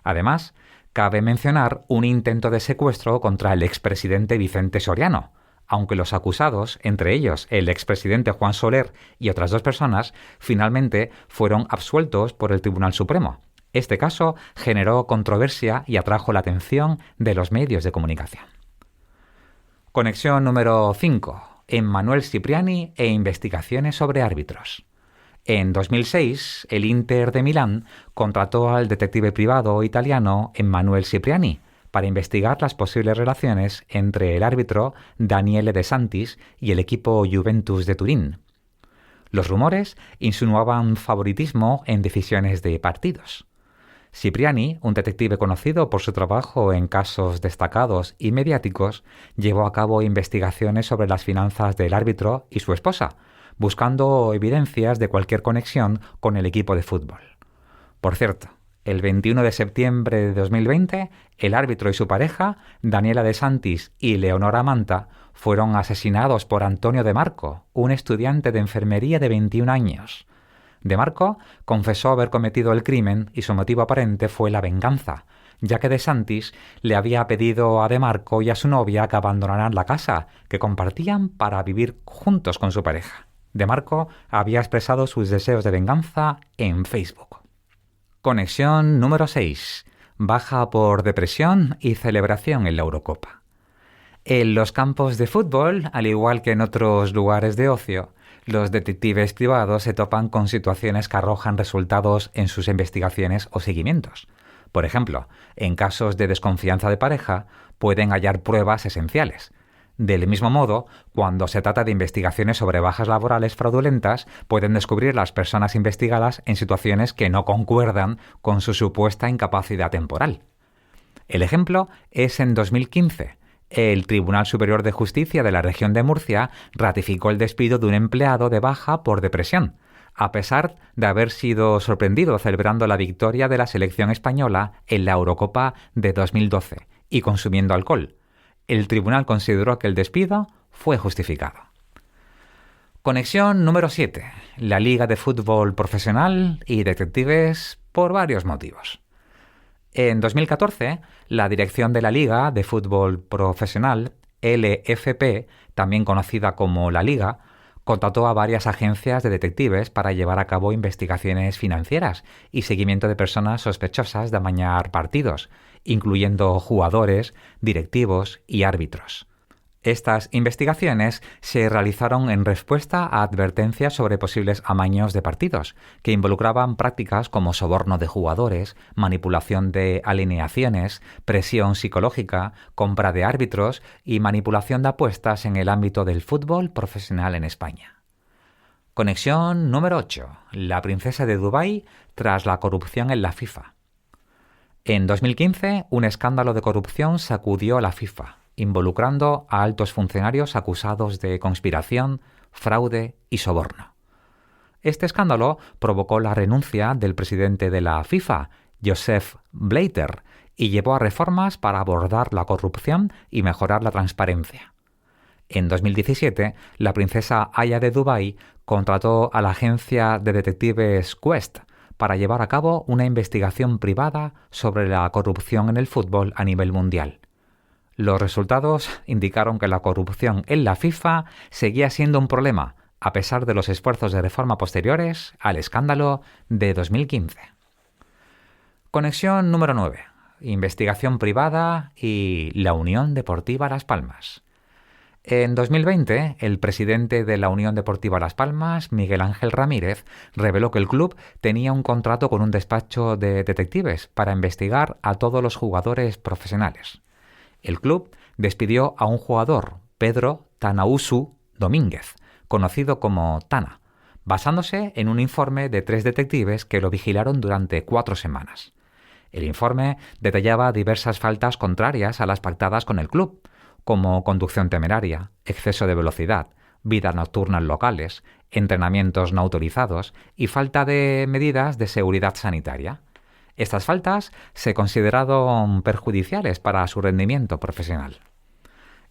Además, cabe mencionar un intento de secuestro contra el expresidente Vicente Soriano, aunque los acusados, entre ellos el expresidente Juan Soler y otras 2 personas, finalmente fueron absueltos por el Tribunal Supremo. Este caso generó controversia y atrajo la atención de los medios de comunicación. Conexión número 5. Emmanuel Cipriani e investigaciones sobre árbitros. En 2006, el Inter de Milán contrató al detective privado italiano Emmanuel Cipriani para investigar las posibles relaciones entre el árbitro Daniele De Santis y el equipo Juventus de Turín. Los rumores insinuaban favoritismo en decisiones de partidos. Cipriani, un detective conocido por su trabajo en casos destacados y mediáticos, llevó a cabo investigaciones sobre las finanzas del árbitro y su esposa, buscando evidencias de cualquier conexión con el equipo de fútbol. Por cierto, el 21 de septiembre de 2020, el árbitro y su pareja, Daniela De Santis y Leonora Manta, fueron asesinados por Antonio De Marco, un estudiante de enfermería de 21 años. De Marco confesó haber cometido el crimen y su motivo aparente fue la venganza, ya que De Santis le había pedido a De Marco y a su novia que abandonaran la casa que compartían para vivir juntos con su pareja. De Marco había expresado sus deseos de venganza en Facebook. Conexión número 6. Baja por depresión y celebración en la Eurocopa. En los campos de fútbol, al igual que en otros lugares de ocio, los detectives privados se topan con situaciones que arrojan resultados en sus investigaciones o seguimientos. Por ejemplo, en casos de desconfianza de pareja, pueden hallar pruebas esenciales. Del mismo modo, cuando se trata de investigaciones sobre bajas laborales fraudulentas, pueden descubrir las personas investigadas en situaciones que no concuerdan con su supuesta incapacidad temporal. El ejemplo es en 2015. El Tribunal Superior de Justicia de la región de Murcia ratificó el despido de un empleado de baja por depresión, a pesar de haber sido sorprendido celebrando la victoria de la selección española en la Eurocopa de 2012 y consumiendo alcohol. El tribunal consideró que el despido fue justificado. Conexión número 7. La Liga de Fútbol Profesional y detectives por varios motivos. En 2014, la dirección de la Liga de Fútbol Profesional, LFP, también conocida como la Liga, contrató a varias agencias de detectives para llevar a cabo investigaciones financieras y seguimiento de personas sospechosas de amañar partidos, incluyendo jugadores, directivos y árbitros. Estas investigaciones se realizaron en respuesta a advertencias sobre posibles amaños de partidos, que involucraban prácticas como soborno de jugadores, manipulación de alineaciones, presión psicológica, compra de árbitros y manipulación de apuestas en el ámbito del fútbol profesional en España. Conexión número 8. La princesa de Dubái tras la corrupción en la FIFA. En 2015, un escándalo de corrupción sacudió a la FIFA, involucrando a altos funcionarios acusados de conspiración, fraude y soborno. Este escándalo provocó la renuncia del presidente de la FIFA, Joseph Blatter, y llevó a reformas para abordar la corrupción y mejorar la transparencia. En 2017, la princesa Aya de Dubái contrató a la agencia de detectives Quest para llevar a cabo una investigación privada sobre la corrupción en el fútbol a nivel mundial. Los resultados indicaron que la corrupción en la FIFA seguía siendo un problema, a pesar de los esfuerzos de reforma posteriores al escándalo de 2015. Conexión número 9. Investigación privada y la Unión Deportiva Las Palmas. En 2020, el presidente de la Unión Deportiva Las Palmas, Miguel Ángel Ramírez, reveló que el club tenía un contrato con un despacho de detectives para investigar a todos los jugadores profesionales. El club despidió a un jugador, Pedro Tanausu Domínguez, conocido como Tana, basándose en un informe de 3 detectives que lo vigilaron durante 4 semanas. El informe detallaba diversas faltas contrarias a las pactadas con el club, como conducción temeraria, exceso de velocidad, vida nocturna en locales, entrenamientos no autorizados y falta de medidas de seguridad sanitaria. Estas faltas se consideraron perjudiciales para su rendimiento profesional.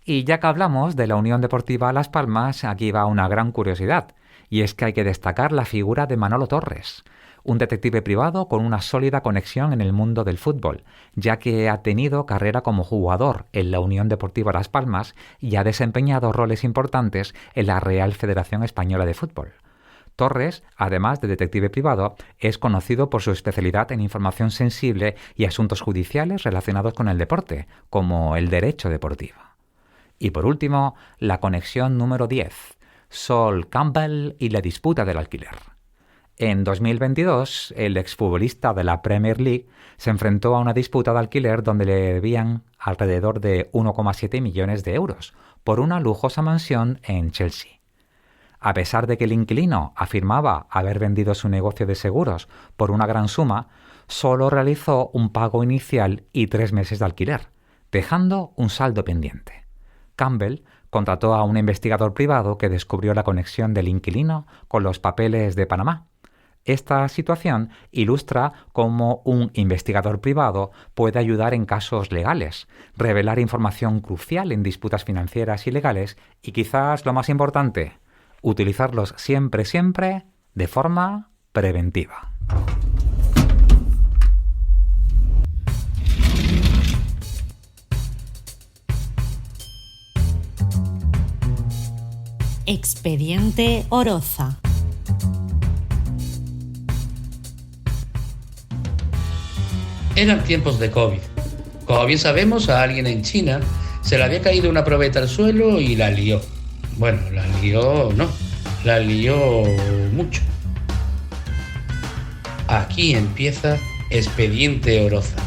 Y ya que hablamos de la Unión Deportiva Las Palmas, aquí va una gran curiosidad, y es que hay que destacar la figura de Manolo Torres, un detective privado con una sólida conexión en el mundo del fútbol, ya que ha tenido carrera como jugador en la Unión Deportiva Las Palmas y ha desempeñado roles importantes en la Real Federación Española de Fútbol. Torres, además de detective privado, es conocido por su especialidad en información sensible y asuntos judiciales relacionados con el deporte, como el derecho deportivo. Y por último, la conexión número 10, Sol Campbell y la disputa del alquiler. En 2022, el exfutbolista de la Premier League se enfrentó a una disputa de alquiler donde le debían alrededor de 1,7 millones de euros por una lujosa mansión en Chelsea. A pesar de que el inquilino afirmaba haber vendido su negocio de seguros por una gran suma, solo realizó un pago inicial y 3 meses de alquiler, dejando un saldo pendiente. Campbell contrató a un investigador privado que descubrió la conexión del inquilino con los papeles de Panamá. Esta situación ilustra cómo un investigador privado puede ayudar en casos legales, revelar información crucial en disputas financieras y legales y quizás lo más importante, utilizarlos siempre de forma preventiva. Expediente Oroza. Eran tiempos de COVID. Como bien sabemos, a alguien en China se le había caído una probeta al suelo y la lió. Bueno, la lió mucho. Aquí empieza Expediente Oroza,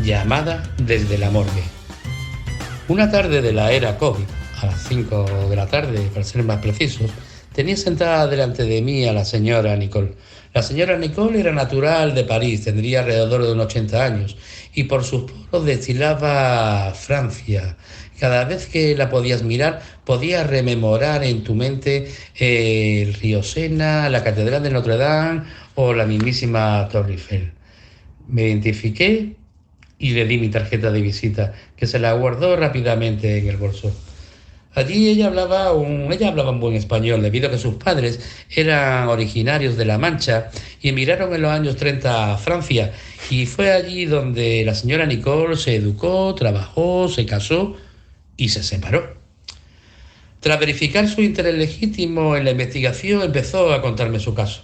llamada desde la morgue. Una tarde de la era COVID, a las 5 de la tarde, para ser más precisos, tenía sentada delante de mí a la señora Nicole. La señora Nicole era natural de París, tendría alrededor de unos 80 años, y por sus poros destilaba Francia. Cada vez que la podías mirar, podías rememorar en tu mente el río Sena, la Catedral de Notre Dame o la mismísima Torre Eiffel. Me identifiqué y le di mi tarjeta de visita, que se la guardó rápidamente en el bolso. Allí ella hablaba un buen español, debido a que sus padres eran originarios de La Mancha y emigraron en los años 30 a Francia. Y fue allí donde la señora Nicole se educó, trabajó, se casó y se separó. Tras verificar su interés legítimo en la investigación, empezó a contarme su caso.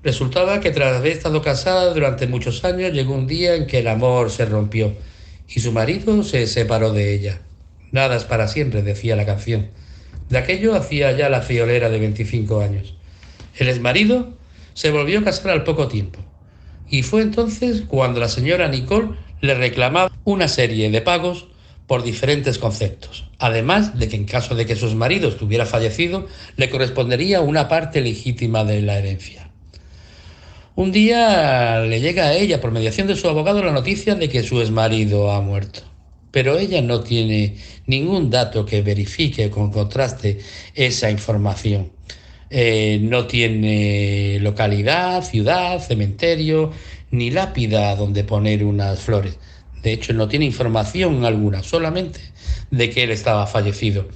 Resultaba que tras haber estado casada durante muchos años, llegó un día en que el amor se rompió y su marido se separó de ella. Nada es para siempre, decía la canción. De aquello hacía ya la friolera de 25 años. El exmarido se volvió a casar al poco tiempo. Y fue entonces cuando la señora Nicole le reclamaba una serie de pagos por diferentes conceptos. Además de que en caso de que su exmarido estuviera fallecido, le correspondería una parte legítima de la herencia. Un día le llega a ella, por mediación de su abogado, la noticia de que su exmarido ha muerto. Pero ella no tiene ningún dato que verifique con contraste esa información. No tiene localidad, ciudad, cementerio, ni lápida donde poner unas flores. De hecho, no tiene información alguna, solamente de que él estaba fallecido.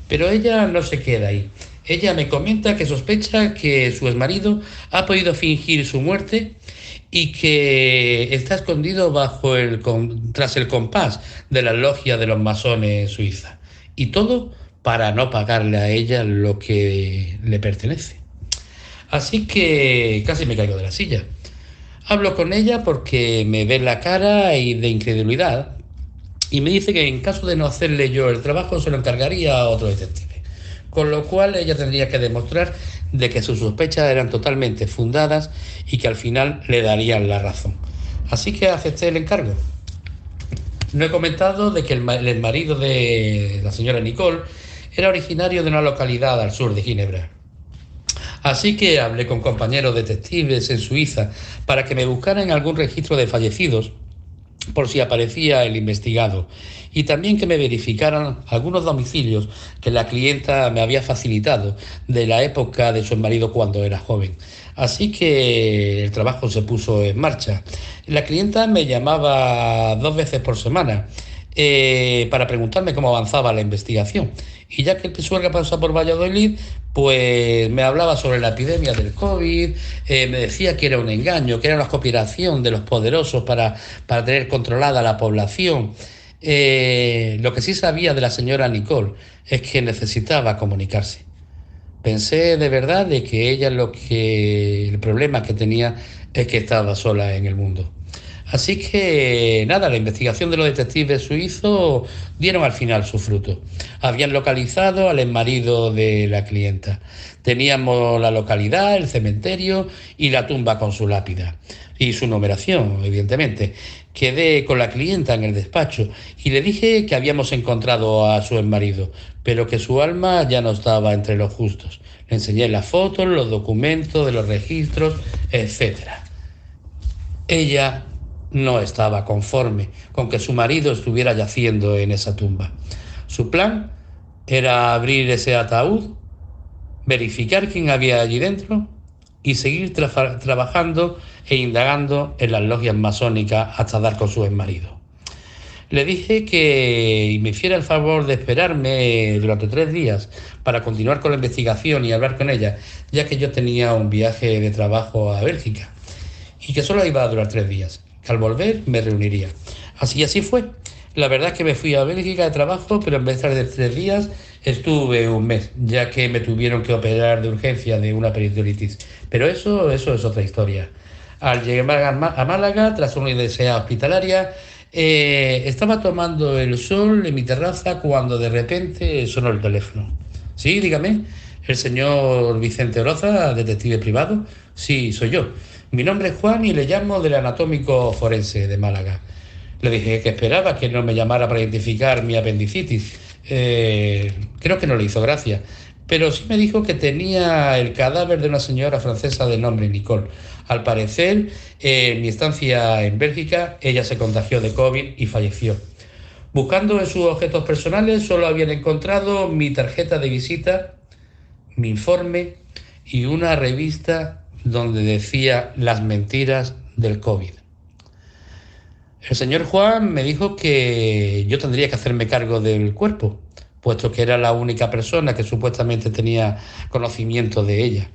Pero ella no se queda ahí. Ella me comenta que sospecha que su exmarido ha podido fingir su muerte y que está escondido tras el compás de la logia de los masones suiza. Y todo para no pagarle a ella lo que le pertenece. Así que casi me caigo de la silla. Hablo con ella porque me ve la cara y de incredulidad y me dice que en caso de no hacerle yo el trabajo se lo encargaría a otro detective. Con lo cual ella tendría que demostrar de que sus sospechas eran totalmente fundadas y que al final le darían la razón. Así que acepté el encargo. No he comentado de que el marido de la señora Nicole era originario de una localidad al sur de Ginebra. Así que hablé con compañeros detectives en Suiza para que me buscaran algún registro de fallecidos por si aparecía el investigado, y también que me verificaran algunos domicilios que la clienta me había facilitado de la época de su marido cuando era joven. Así que el trabajo se puso en marcha. La clienta me llamaba 2 veces por semana para preguntarme cómo avanzaba la investigación. Y ya que el pisuerga pasa por Valladolid, pues me hablaba sobre la epidemia del COVID, me decía que era un engaño, que era una conspiración de los poderosos para tener controlada la población. Lo que sí sabía de la señora Nicole es que necesitaba comunicarse. Pensé de verdad de que ella el problema que tenía es que estaba sola en el mundo. Así que nada, la investigación de los detectives suizos dieron al final su fruto. Habían localizado al exmarido de la clienta. Teníamos la localidad, el cementerio y la tumba con su lápida. Y su numeración, evidentemente. Quedé con la clienta en el despacho y le dije que habíamos encontrado a su exmarido, pero que su alma ya no estaba entre los justos. Le enseñé las fotos, los documentos de los registros, etc. Ella no estaba conforme con que su marido estuviera yaciendo en esa tumba. Su plan era abrir ese ataúd, verificar quién había allí dentro y seguir trabajando e indagando en las logias masónicas hasta dar con su exmarido. Le dije que me hiciera el favor de esperarme durante 3 días para continuar con la investigación y hablar con ella, ya que yo tenía un viaje de trabajo a Bélgica y que solo iba a durar 3 días. Que al volver me reuniría. Así fue. La verdad es que me fui a Bélgica de trabajo, pero en vez de estar 3 días, estuve 1 mes, ya que me tuvieron que operar de urgencia de una peritonitis. Pero eso es otra historia. Al llegar a Málaga, tras una odisea hospitalaria, estaba tomando el sol en mi terraza cuando de repente sonó el teléfono. Sí, dígame, el señor Vicente Oroza, detective privado. Sí, soy yo. Mi nombre es Juan y le llamo del Anatómico Forense de Málaga. Le dije que esperaba que no me llamara para identificar mi apendicitis. Creo que no le hizo gracia, pero sí me dijo que tenía el cadáver de una señora francesa de nombre Nicole. Al parecer, en mi estancia en Bélgica, ella se contagió de COVID y falleció. Buscando en sus objetos personales, solo habían encontrado mi tarjeta de visita, mi informe y una revista donde decía las mentiras del COVID. El señor Juan me dijo que yo tendría que hacerme cargo del cuerpo, puesto que era la única persona que supuestamente tenía conocimiento de ella.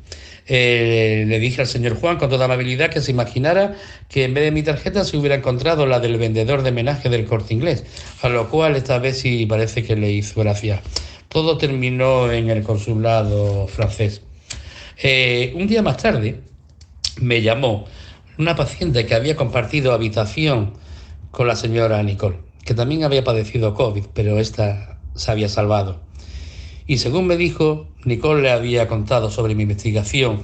Le dije al señor Juan con toda amabilidad que se imaginara que en vez de mi tarjeta se hubiera encontrado la del vendedor de homenaje del Corte Inglés, a lo cual esta vez sí parece que le hizo gracia. Todo terminó en el consulado francés. Un día más tarde me llamó una paciente que había compartido habitación con la señora Nicole, que también había padecido COVID, pero esta se había salvado. Y según me dijo, Nicole le había contado sobre mi investigación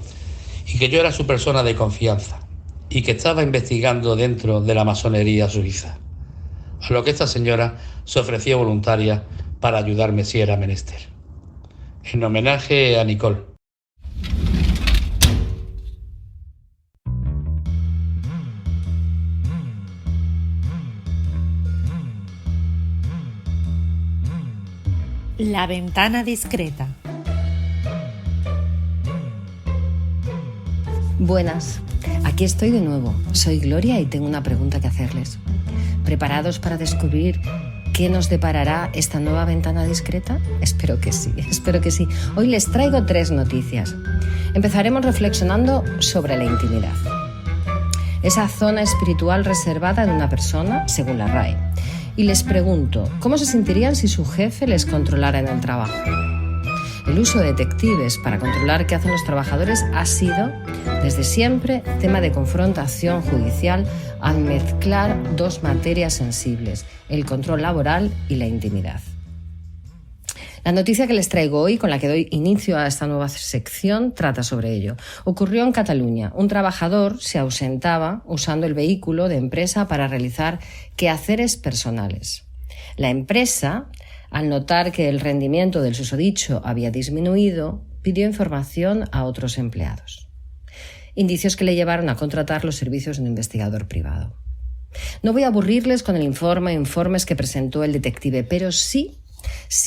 y que yo era su persona de confianza y que estaba investigando dentro de la masonería suiza. A lo que esta señora se ofreció voluntaria para ayudarme si era menester. En homenaje a Nicole. La ventana discreta. Buenas, aquí estoy de nuevo. Soy Gloria y tengo una pregunta que hacerles. ¿Preparados para descubrir qué nos deparará esta nueva ventana discreta? Espero que sí. Hoy les traigo 3 noticias. Empezaremos reflexionando sobre la intimidad. Esa zona espiritual reservada de una persona, según la RAE. Y les pregunto, ¿cómo se sentirían si su jefe les controlara en el trabajo? El uso de detectives para controlar qué hacen los trabajadores ha sido, desde siempre, tema de confrontación judicial al mezclar 2 materias sensibles, el control laboral y la intimidad. La noticia que les traigo hoy, con la que doy inicio a esta nueva sección, trata sobre ello. Ocurrió en Cataluña. Un trabajador se ausentaba usando el vehículo de empresa para realizar quehaceres personales. La empresa, al notar que el rendimiento del susodicho había disminuido, pidió información a otros empleados. Indicios que le llevaron a contratar los servicios de un investigador privado. No voy a aburrirles con el informes que presentó el detective, pero sí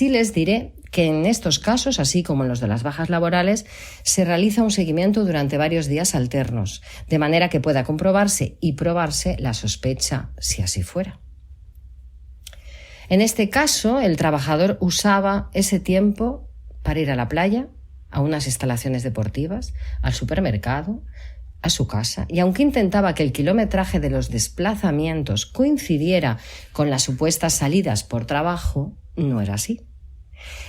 les diré que en estos casos, así como en los de las bajas laborales, se realiza un seguimiento durante varios días alternos, de manera que pueda comprobarse y probarse la sospecha, si así fuera. En este caso, el trabajador usaba ese tiempo para ir a la playa, a unas instalaciones deportivas, al supermercado, a su casa, y aunque intentaba que el kilometraje de los desplazamientos coincidiera con las supuestas salidas por trabajo, no era así.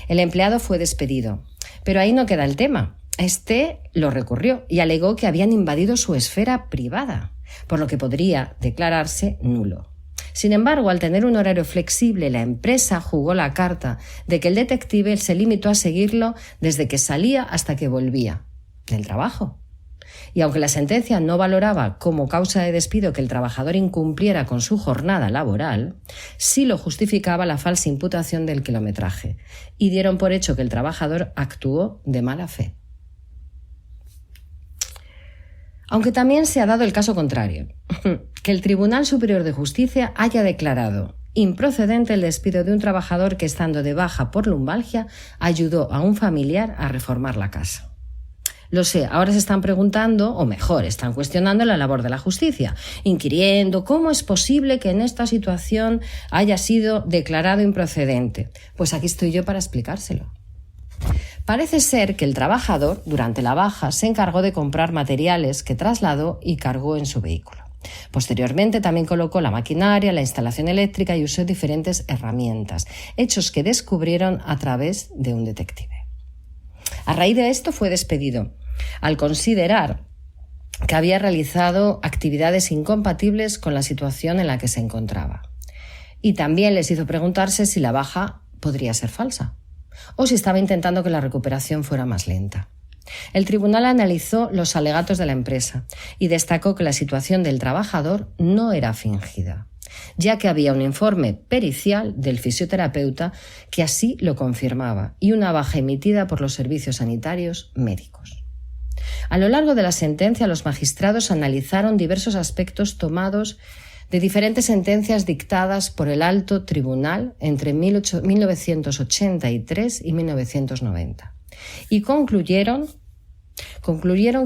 El empleado fue despedido, pero ahí no queda el tema. Este lo recurrió y alegó que habían invadido su esfera privada, por lo que podría declararse nulo. Sin embargo, al tener un horario flexible, la empresa jugó la carta de que el detective se limitó a seguirlo desde que salía hasta que volvía del trabajo. Y aunque la sentencia no valoraba como causa de despido que el trabajador incumpliera con su jornada laboral, sí lo justificaba la falsa imputación del kilometraje, y dieron por hecho que el trabajador actuó de mala fe. Aunque también se ha dado el caso contrario, que el Tribunal Superior de Justicia haya declarado improcedente el despido de un trabajador que, estando de baja por lumbalgia, ayudó a un familiar a reformar la casa. Lo sé, ahora se están preguntando, o mejor, están cuestionando la labor de la justicia, inquiriendo cómo es posible que en esta situación haya sido declarado improcedente. Pues aquí estoy yo para explicárselo. Parece ser que el trabajador, durante la baja, se encargó de comprar materiales que trasladó y cargó en su vehículo. Posteriormente también colocó la maquinaria, la instalación eléctrica y usó diferentes herramientas, hechos que descubrieron a través de un detective. A raíz de esto fue despedido, al considerar que había realizado actividades incompatibles con la situación en la que se encontraba. Y también les hizo preguntarse si la baja podría ser falsa, o si estaba intentando que la recuperación fuera más lenta. El tribunal analizó los alegatos de la empresa y destacó que la situación del trabajador no era fingida, ya que había un informe pericial del fisioterapeuta que así lo confirmaba y una baja emitida por los servicios sanitarios médicos. A lo largo de la sentencia, los magistrados analizaron diversos aspectos tomados de diferentes sentencias dictadas por el Alto Tribunal entre 1983 y 1990 y concluyeron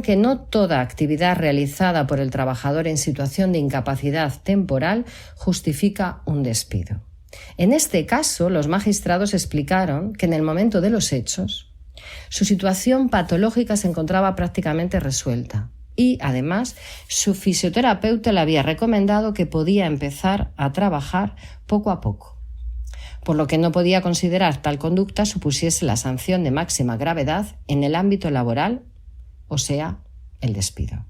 que no toda actividad realizada por el trabajador en situación de incapacidad temporal justifica un despido. En este caso, los magistrados explicaron que en el momento de los hechos, su situación patológica se encontraba prácticamente resuelta y, además, su fisioterapeuta le había recomendado que podía empezar a trabajar poco a poco, por lo que no podía considerar tal conducta supusiese la sanción de máxima gravedad en el ámbito laboral, o sea, el despido.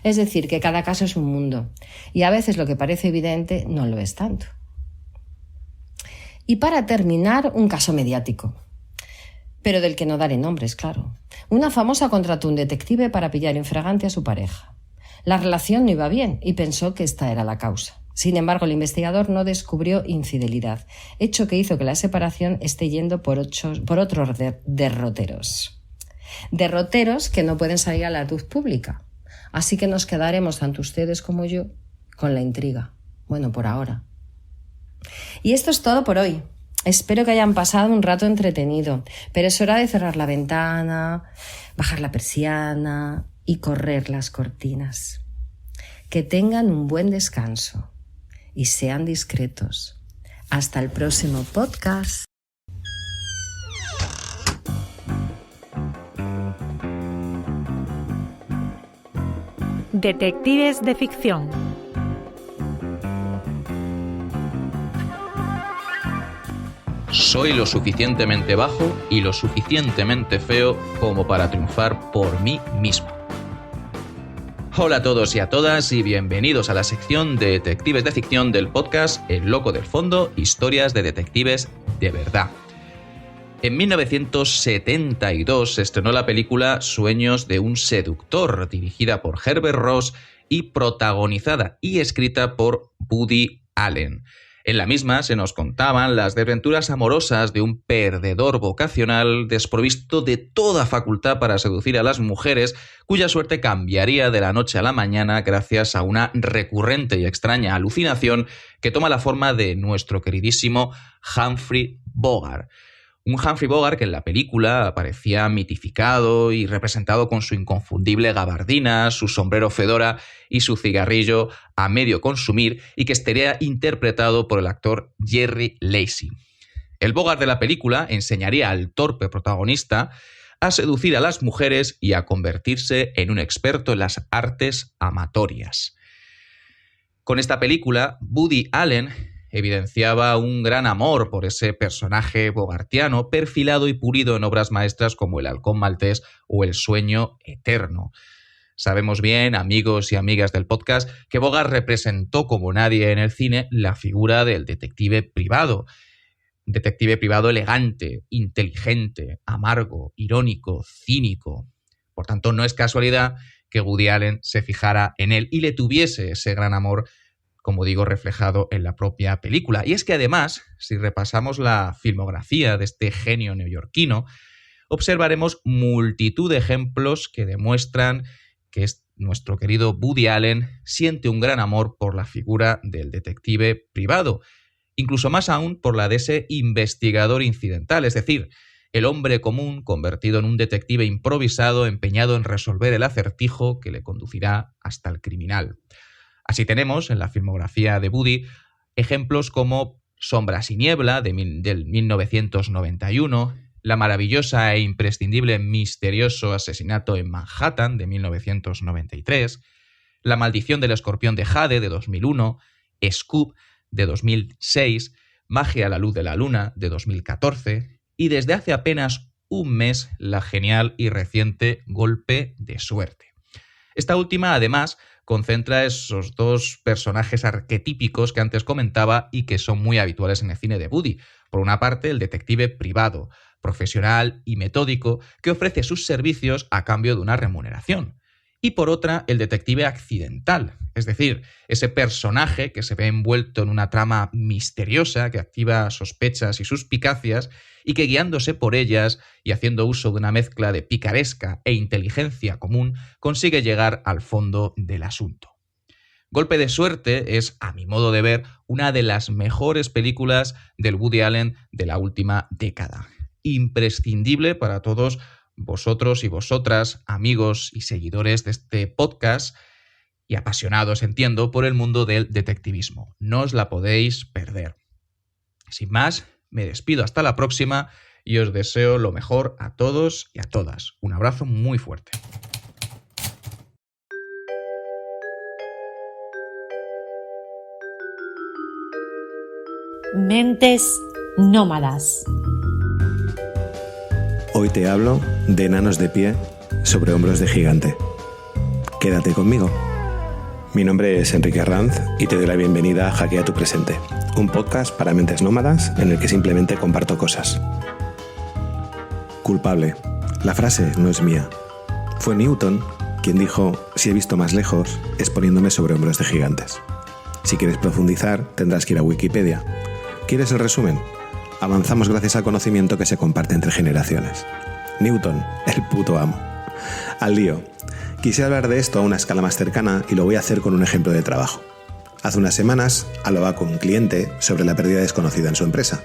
Es decir, que cada caso es un mundo y a veces lo que parece evidente no lo es tanto. Y para terminar, un caso mediático, pero del que no daré nombres, claro. Una famosa contrató un detective para pillar infragante a su pareja. La relación no iba bien y pensó que esta era la causa. Sin embargo, el investigador no descubrió infidelidad, hecho que hizo que la separación esté yendo por otros derroteros. Derroteros que no pueden salir a la luz pública. Así que nos quedaremos, tanto ustedes como yo, con la intriga. Bueno, por ahora. Y esto es todo por hoy. Espero que hayan pasado un rato entretenido, pero es hora de cerrar la ventana, bajar la persiana y correr las cortinas. Que tengan un buen descanso y sean discretos. Hasta el próximo podcast. Detectives de ficción. Soy lo suficientemente bajo y lo suficientemente feo como para triunfar por mí mismo. Hola a todos y a todas y bienvenidos a la sección de Detectives de Ficción del podcast El Loco del Fondo, historias de detectives de verdad. En 1972 se estrenó la película Sueños de un seductor, dirigida por Herbert Ross y protagonizada y escrita por Woody Allen. En la misma se nos contaban las desventuras amorosas de un perdedor vocacional desprovisto de toda facultad para seducir a las mujeres, cuya suerte cambiaría de la noche a la mañana gracias a una recurrente y extraña alucinación que toma la forma de nuestro queridísimo Humphrey Bogart. Un Humphrey Bogart que en la película aparecía mitificado y representado con su inconfundible gabardina, su sombrero fedora y su cigarrillo a medio consumir, y que estaría interpretado por el actor Jerry Lacy. El Bogart de la película enseñaría al torpe protagonista a seducir a las mujeres y a convertirse en un experto en las artes amatorias. Con esta película, Woody Allen evidenciaba un gran amor por ese personaje bogartiano, perfilado y pulido en obras maestras como El halcón maltés o El sueño eterno. Sabemos bien, amigos y amigas del podcast, que Bogart representó como nadie en el cine la figura del detective privado. Un detective privado elegante, inteligente, amargo, irónico, cínico. Por tanto, no es casualidad que Woody Allen se fijara en él y le tuviese ese gran amor, como digo, reflejado en la propia película. Y es que además, si repasamos la filmografía de este genio neoyorquino, observaremos multitud de ejemplos que demuestran que nuestro querido Woody Allen siente un gran amor por la figura del detective privado, incluso más aún por la de ese investigador incidental, es decir, el hombre común convertido en un detective improvisado empeñado en resolver el acertijo que le conducirá hasta el criminal. Así tenemos en la filmografía de Woody ejemplos como Sombras y niebla del 1991, la maravillosa e imprescindible Misterioso asesinato en Manhattan de 1993, La maldición del escorpión de Jade de 2001, Scoop de 2006, Magia a la luz de la luna de 2014 y desde hace apenas un mes la genial y reciente Golpe de suerte. Esta última, además, concentra esos dos personajes arquetípicos que antes comentaba y que son muy habituales en el cine de Woody. Por una parte, el detective privado, profesional y metódico, que ofrece sus servicios a cambio de una remuneración. Y por otra, el detective accidental, es decir, ese personaje que se ve envuelto en una trama misteriosa que activa sospechas y suspicacias y que, guiándose por ellas y haciendo uso de una mezcla de picaresca e inteligencia común, consigue llegar al fondo del asunto. Golpe de suerte es, a mi modo de ver, una de las mejores películas del Woody Allen de la última década. Imprescindible para todos vosotros y vosotras, amigos y seguidores de este podcast y apasionados, entiendo, por el mundo del detectivismo. No os la podéis perder. Sin más, me despido hasta la próxima y os deseo lo mejor a todos y a todas. Un abrazo muy fuerte. Mentes nómadas. Hoy te hablo de enanos de pie sobre hombros de gigante. Quédate conmigo. Mi nombre es Enrique Arranz y te doy la bienvenida a Hackea tu Presente, un podcast para mentes nómadas en el que simplemente comparto cosas. Culpable. La frase no es mía. Fue Newton quien dijo: si he visto más lejos es poniéndome sobre hombros de gigantes. Si quieres profundizar, tendrás que ir a Wikipedia. ¿Quieres el resumen? Avanzamos gracias al conocimiento que se comparte entre generaciones. Newton, el puto amo. Al lío. Quise hablar de esto a una escala más cercana y lo voy a hacer con un ejemplo de trabajo. Hace unas semanas hablaba con un cliente sobre la pérdida desconocida en su empresa.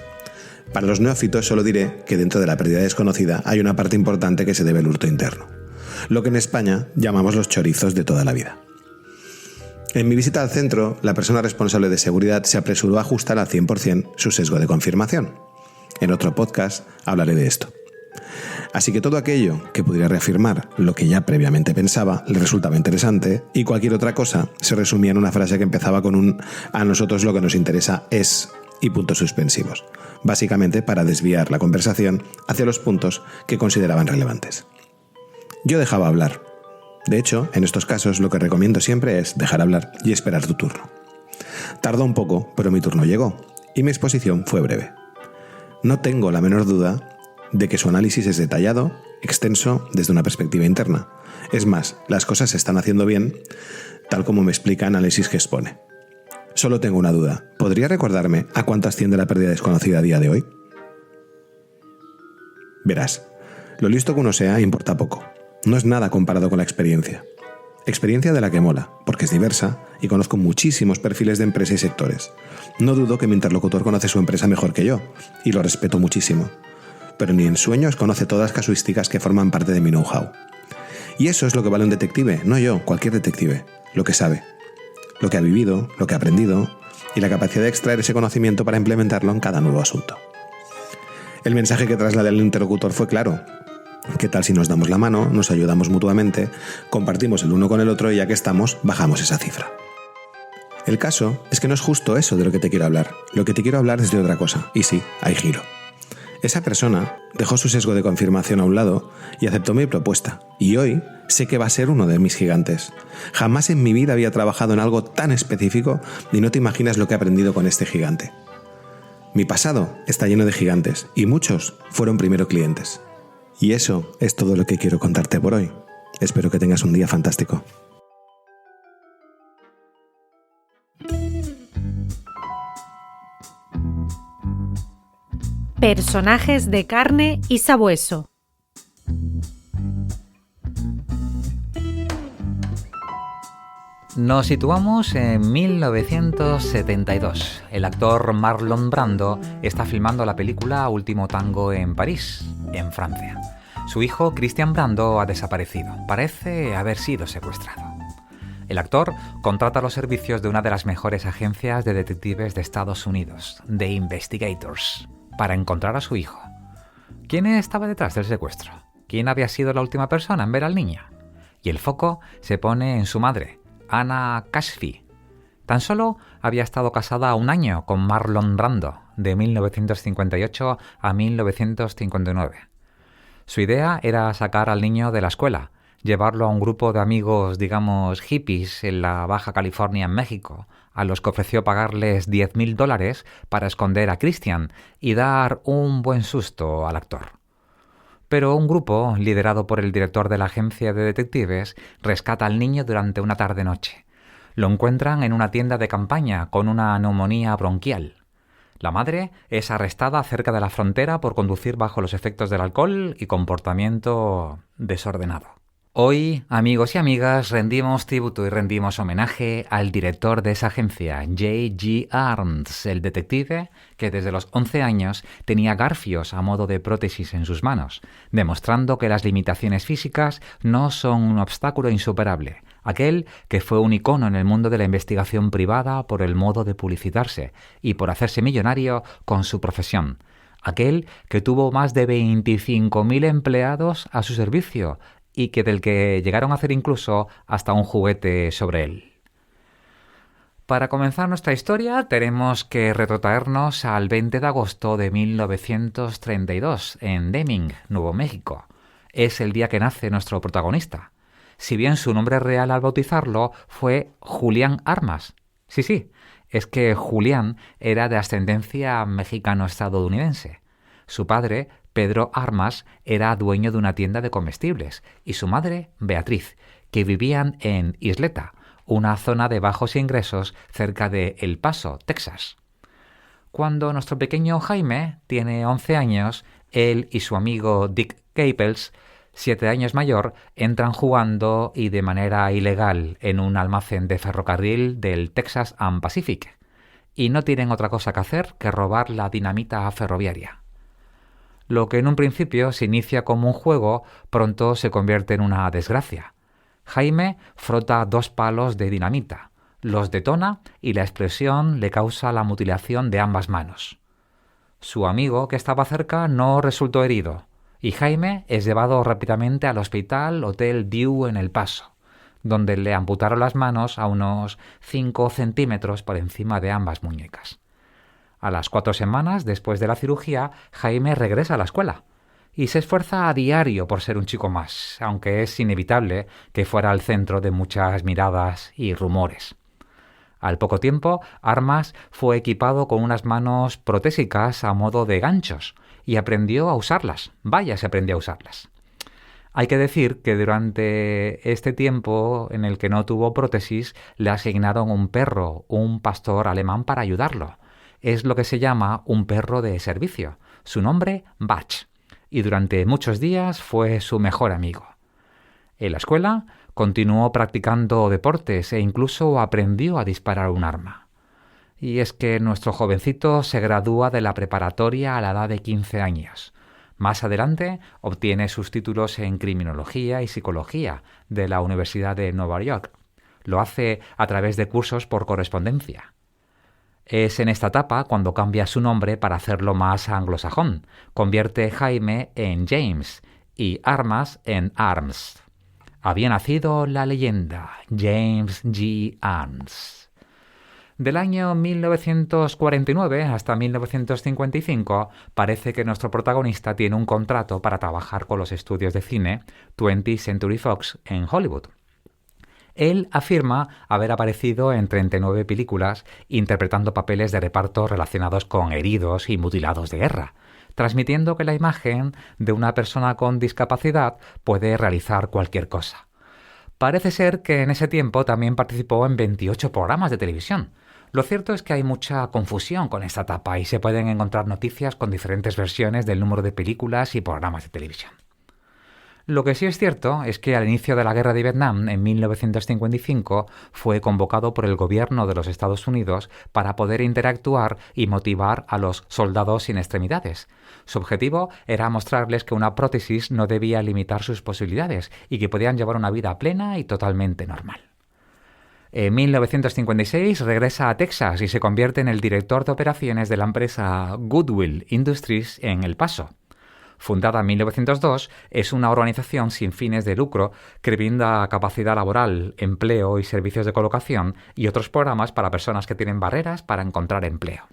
Para los neófitos solo diré que dentro de la pérdida desconocida hay una parte importante que se debe al hurto interno, lo que en España llamamos los chorizos de toda la vida. En mi visita al centro, la persona responsable de seguridad se apresuró a ajustar al 100% su sesgo de confirmación. En otro podcast hablaré de esto. Así que todo aquello que pudiera reafirmar lo que ya previamente pensaba le resultaba interesante y cualquier otra cosa se resumía en una frase que empezaba con un "a nosotros lo que nos interesa es" y puntos suspensivos, básicamente para desviar la conversación hacia los puntos que consideraban relevantes. Yo dejaba hablar. De hecho, en estos casos lo que recomiendo siempre es dejar hablar y esperar tu turno. Tardó un poco, pero mi turno llegó y mi exposición fue breve. No tengo la menor duda de que su análisis es detallado, extenso, desde una perspectiva interna. Es más, las cosas se están haciendo bien, tal como me explica Análisis que expone. Solo tengo una duda. ¿Podría recordarme a cuánto asciende la pérdida desconocida a día de hoy? Verás, lo listo que uno sea importa poco. No es nada comparado con la experiencia. Experiencia de la que mola, porque es diversa y conozco muchísimos perfiles de empresa y sectores. No dudo que mi interlocutor conoce su empresa mejor que yo, y lo respeto muchísimo. Pero ni en sueños conoce todas las casuísticas que forman parte de mi know-how. Y eso es lo que vale un detective, no yo, cualquier detective. Lo que sabe, lo que ha vivido, lo que ha aprendido, y la capacidad de extraer ese conocimiento para implementarlo en cada nuevo asunto. El mensaje que trasladé al interlocutor fue claro. ¿Qué tal si nos damos la mano, nos ayudamos mutuamente, compartimos el uno con el otro y ya que estamos, bajamos esa cifra? El caso es que no es justo eso de lo que te quiero hablar. Lo que te quiero hablar es de otra cosa. Y sí, hay giro. Esa persona dejó su sesgo de confirmación a un lado y aceptó mi propuesta. Y hoy sé que va a ser uno de mis gigantes. Jamás en mi vida había trabajado en algo tan específico y no te imaginas lo que he aprendido con este gigante. Mi pasado está lleno de gigantes y muchos fueron primero clientes. Y eso es todo lo que quiero contarte por hoy. Espero que tengas un día fantástico. Personajes de carne y sabueso. Nos situamos en 1972. El actor Marlon Brando está filmando la película Último Tango en París, en Francia. Su hijo, Christian Brando, ha desaparecido. Parece haber sido secuestrado. El actor contrata los servicios de una de las mejores agencias de detectives de Estados Unidos, The Investigators, para encontrar a su hijo. ¿Quién estaba detrás del secuestro? ¿Quién había sido la última persona en ver al niño? Y el foco se pone en su madre, Anna Kashfi. Tan solo había estado casada 1 año con Marlon Brando, de 1958 a 1959. Su idea era sacar al niño de la escuela, llevarlo a un grupo de amigos, digamos, hippies en la Baja California, en México, a los que ofreció pagarles $10,000 para esconder a Christian y dar un buen susto al actor. Pero un grupo, liderado por el director de la agencia de detectives, rescata al niño durante una tarde-noche. Lo encuentran en una tienda de campaña con una neumonía bronquial. La madre es arrestada cerca de la frontera por conducir bajo los efectos del alcohol y comportamiento desordenado. Hoy, amigos y amigas, rendimos tributo y rendimos homenaje al director de esa agencia, J.G. Arndt, el detective que desde los 11 años tenía garfios a modo de prótesis en sus manos, demostrando que las limitaciones físicas no son un obstáculo insuperable, aquel que fue un icono en el mundo de la investigación privada por el modo de publicitarse y por hacerse millonario con su profesión, aquel que tuvo más de 25.000 empleados a su servicio y del que llegaron a hacer incluso hasta un juguete sobre él. Para comenzar nuestra historia tenemos que retrotraernos al 20 de agosto de 1932 en Deming, Nuevo México. Es el día que nace nuestro protagonista. Si bien su nombre real al bautizarlo fue Julián Armas. Sí, es que Julián era de ascendencia mexicano-estadounidense. Su padre, Pedro Armas, era dueño de una tienda de comestibles y su madre, Beatriz, que vivían en Isleta, una zona de bajos ingresos cerca de El Paso, Texas. Cuando nuestro pequeño Jaime tiene 11 años, él y su amigo Dick Capels, 7 años mayor, entran jugando y de manera ilegal en un almacén de ferrocarril del Texas and Pacific, y no tienen otra cosa que hacer que robar la dinamita ferroviaria. Lo que en un principio se inicia como un juego, pronto se convierte en una desgracia. Jaime frota 2 palos de dinamita, los detona y la explosión le causa la mutilación de ambas manos. Su amigo, que estaba cerca, no resultó herido, y Jaime es llevado rápidamente al hospital Hotel Dew en El Paso, donde le amputaron las manos a unos 5 centímetros por encima de ambas muñecas. A las 4 semanas después de la cirugía, Jaime regresa a la escuela y se esfuerza a diario por ser un chico más, aunque es inevitable que fuera el centro de muchas miradas y rumores. Al poco tiempo, Armas fue equipado con unas manos protésicas a modo de ganchos y aprendió a usarlas. Vaya, se aprendió a usarlas. Hay que decir que durante este tiempo en el que no tuvo prótesis, le asignaron un perro, un pastor alemán, para ayudarlo. Es lo que se llama un perro de servicio. Su nombre, Bach. Y durante muchos días fue su mejor amigo. En la escuela continuó practicando deportes e incluso aprendió a disparar un arma. Y es que nuestro jovencito se gradúa de la preparatoria a la edad de 15 años. Más adelante obtiene sus títulos en criminología y psicología de la Universidad de Nueva York. Lo hace a través de cursos por correspondencia. Es en esta etapa cuando cambia su nombre para hacerlo más anglosajón. Convierte Jaime en James y Armas en Arms. Había nacido la leyenda, James G. Arms. Del año 1949 hasta 1955 parece que nuestro protagonista tiene un contrato para trabajar con los estudios de cine 20th Century Fox en Hollywood. Él afirma haber aparecido en 39 películas interpretando papeles de reparto relacionados con heridos y mutilados de guerra, transmitiendo que la imagen de una persona con discapacidad puede realizar cualquier cosa. Parece ser que en ese tiempo también participó en 28 programas de televisión. Lo cierto es que hay mucha confusión con esta etapa y se pueden encontrar noticias con diferentes versiones del número de películas y programas de televisión. Lo que sí es cierto es que al inicio de la guerra de Vietnam, en 1955, fue convocado por el gobierno de los Estados Unidos para poder interactuar y motivar a los soldados sin extremidades. Su objetivo era mostrarles que una prótesis no debía limitar sus posibilidades y que podían llevar una vida plena y totalmente normal. En 1956 regresa a Texas y se convierte en el director de operaciones de la empresa Goodwill Industries en El Paso. Fundada en 1902, es una organización sin fines de lucro que brinda capacidad laboral, empleo y servicios de colocación y otros programas para personas que tienen barreras para encontrar empleo.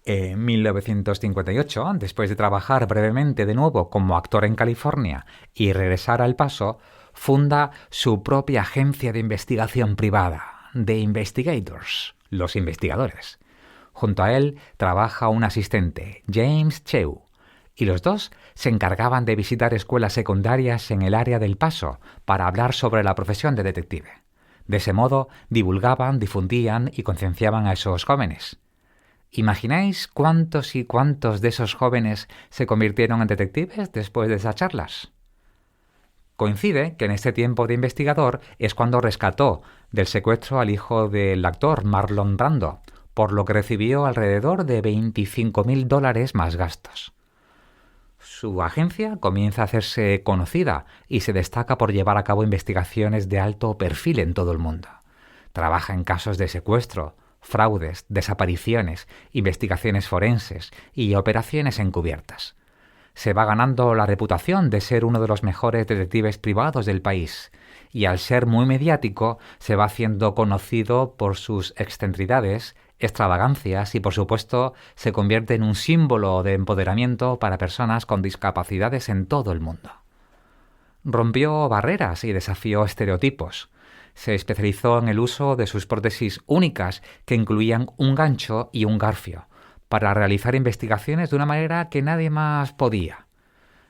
En 1958, después de trabajar brevemente de nuevo como actor en California y regresar a El Paso, funda su propia agencia de investigación privada, The Investigators, los investigadores. Junto a él trabaja un asistente, James Chew, y los dos se encargaban de visitar escuelas secundarias en el área del Paso para hablar sobre la profesión de detective. De ese modo divulgaban, difundían y concienciaban a esos jóvenes. ¿Imagináis cuántos y cuántos de esos jóvenes se convirtieron en detectives después de esas charlas? Coincide que en este tiempo de investigador es cuando rescató del secuestro al hijo del actor Marlon Brando, por lo que recibió alrededor de $25.000 más gastos. Su agencia comienza a hacerse conocida y se destaca por llevar a cabo investigaciones de alto perfil en todo el mundo. Trabaja en casos de secuestro, fraudes, desapariciones, investigaciones forenses y operaciones encubiertas. Se va ganando la reputación de ser uno de los mejores detectives privados del país y al ser muy mediático se va haciendo conocido por sus excentricidades, extravagancias y, por supuesto, se convierte en un símbolo de empoderamiento para personas con discapacidades en todo el mundo. Rompió barreras y desafió estereotipos. Se especializó en el uso de sus prótesis únicas que incluían un gancho y un garfio, para realizar investigaciones de una manera que nadie más podía.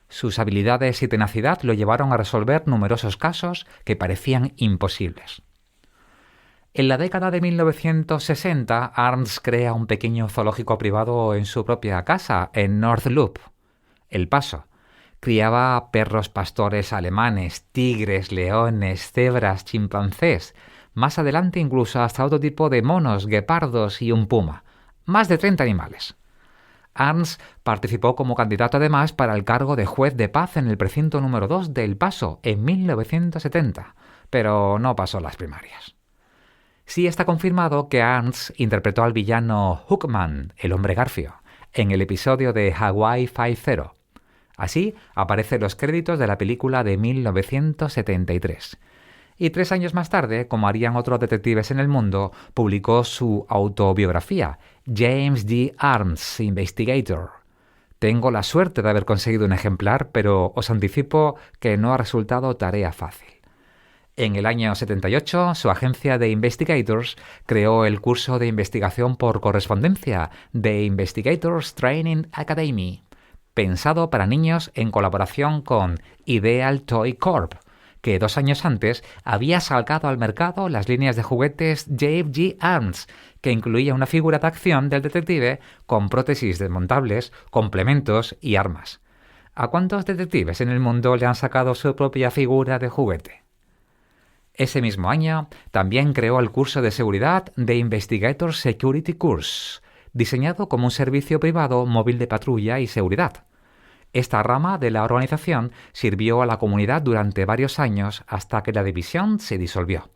Sus habilidades y tenacidad lo llevaron a resolver numerosos casos que parecían imposibles. En la década de 1960, Arns crea un pequeño zoológico privado en su propia casa, en North Loop, El Paso. Criaba perros pastores alemanes, tigres, leones, cebras, chimpancés. Más adelante incluso hasta otro tipo de monos, guepardos y un puma. Más de 30 animales. Arns participó como candidato además para el cargo de juez de paz en el precinto número 2 de El Paso en 1970, pero no pasó las primarias. Sí está confirmado que Arns interpretó al villano Hookman, el hombre garfio, en el episodio de Hawaii Five-0. Así aparecen los créditos de la película de 1973. Y 3 años más tarde, como harían otros detectives en el mundo, publicó su autobiografía, James D. Arms, Investigator. Tengo la suerte de haber conseguido un ejemplar, pero os anticipo que no ha resultado tarea fácil. En el año 78, su agencia de Investigators creó el curso de investigación por correspondencia de Investigators Training Academy, pensado para niños en colaboración con Ideal Toy Corp, que 2 años antes había sacado al mercado las líneas de juguetes JFG Arms, que incluía una figura de acción del detective con prótesis desmontables, complementos y armas. ¿A cuántos detectives en el mundo le han sacado su propia figura de juguete? Ese mismo año también creó el curso de seguridad de Investigator Security Course, diseñado como un servicio privado móvil de patrulla y seguridad. Esta rama de la organización sirvió a la comunidad durante varios años hasta que la división se disolvió.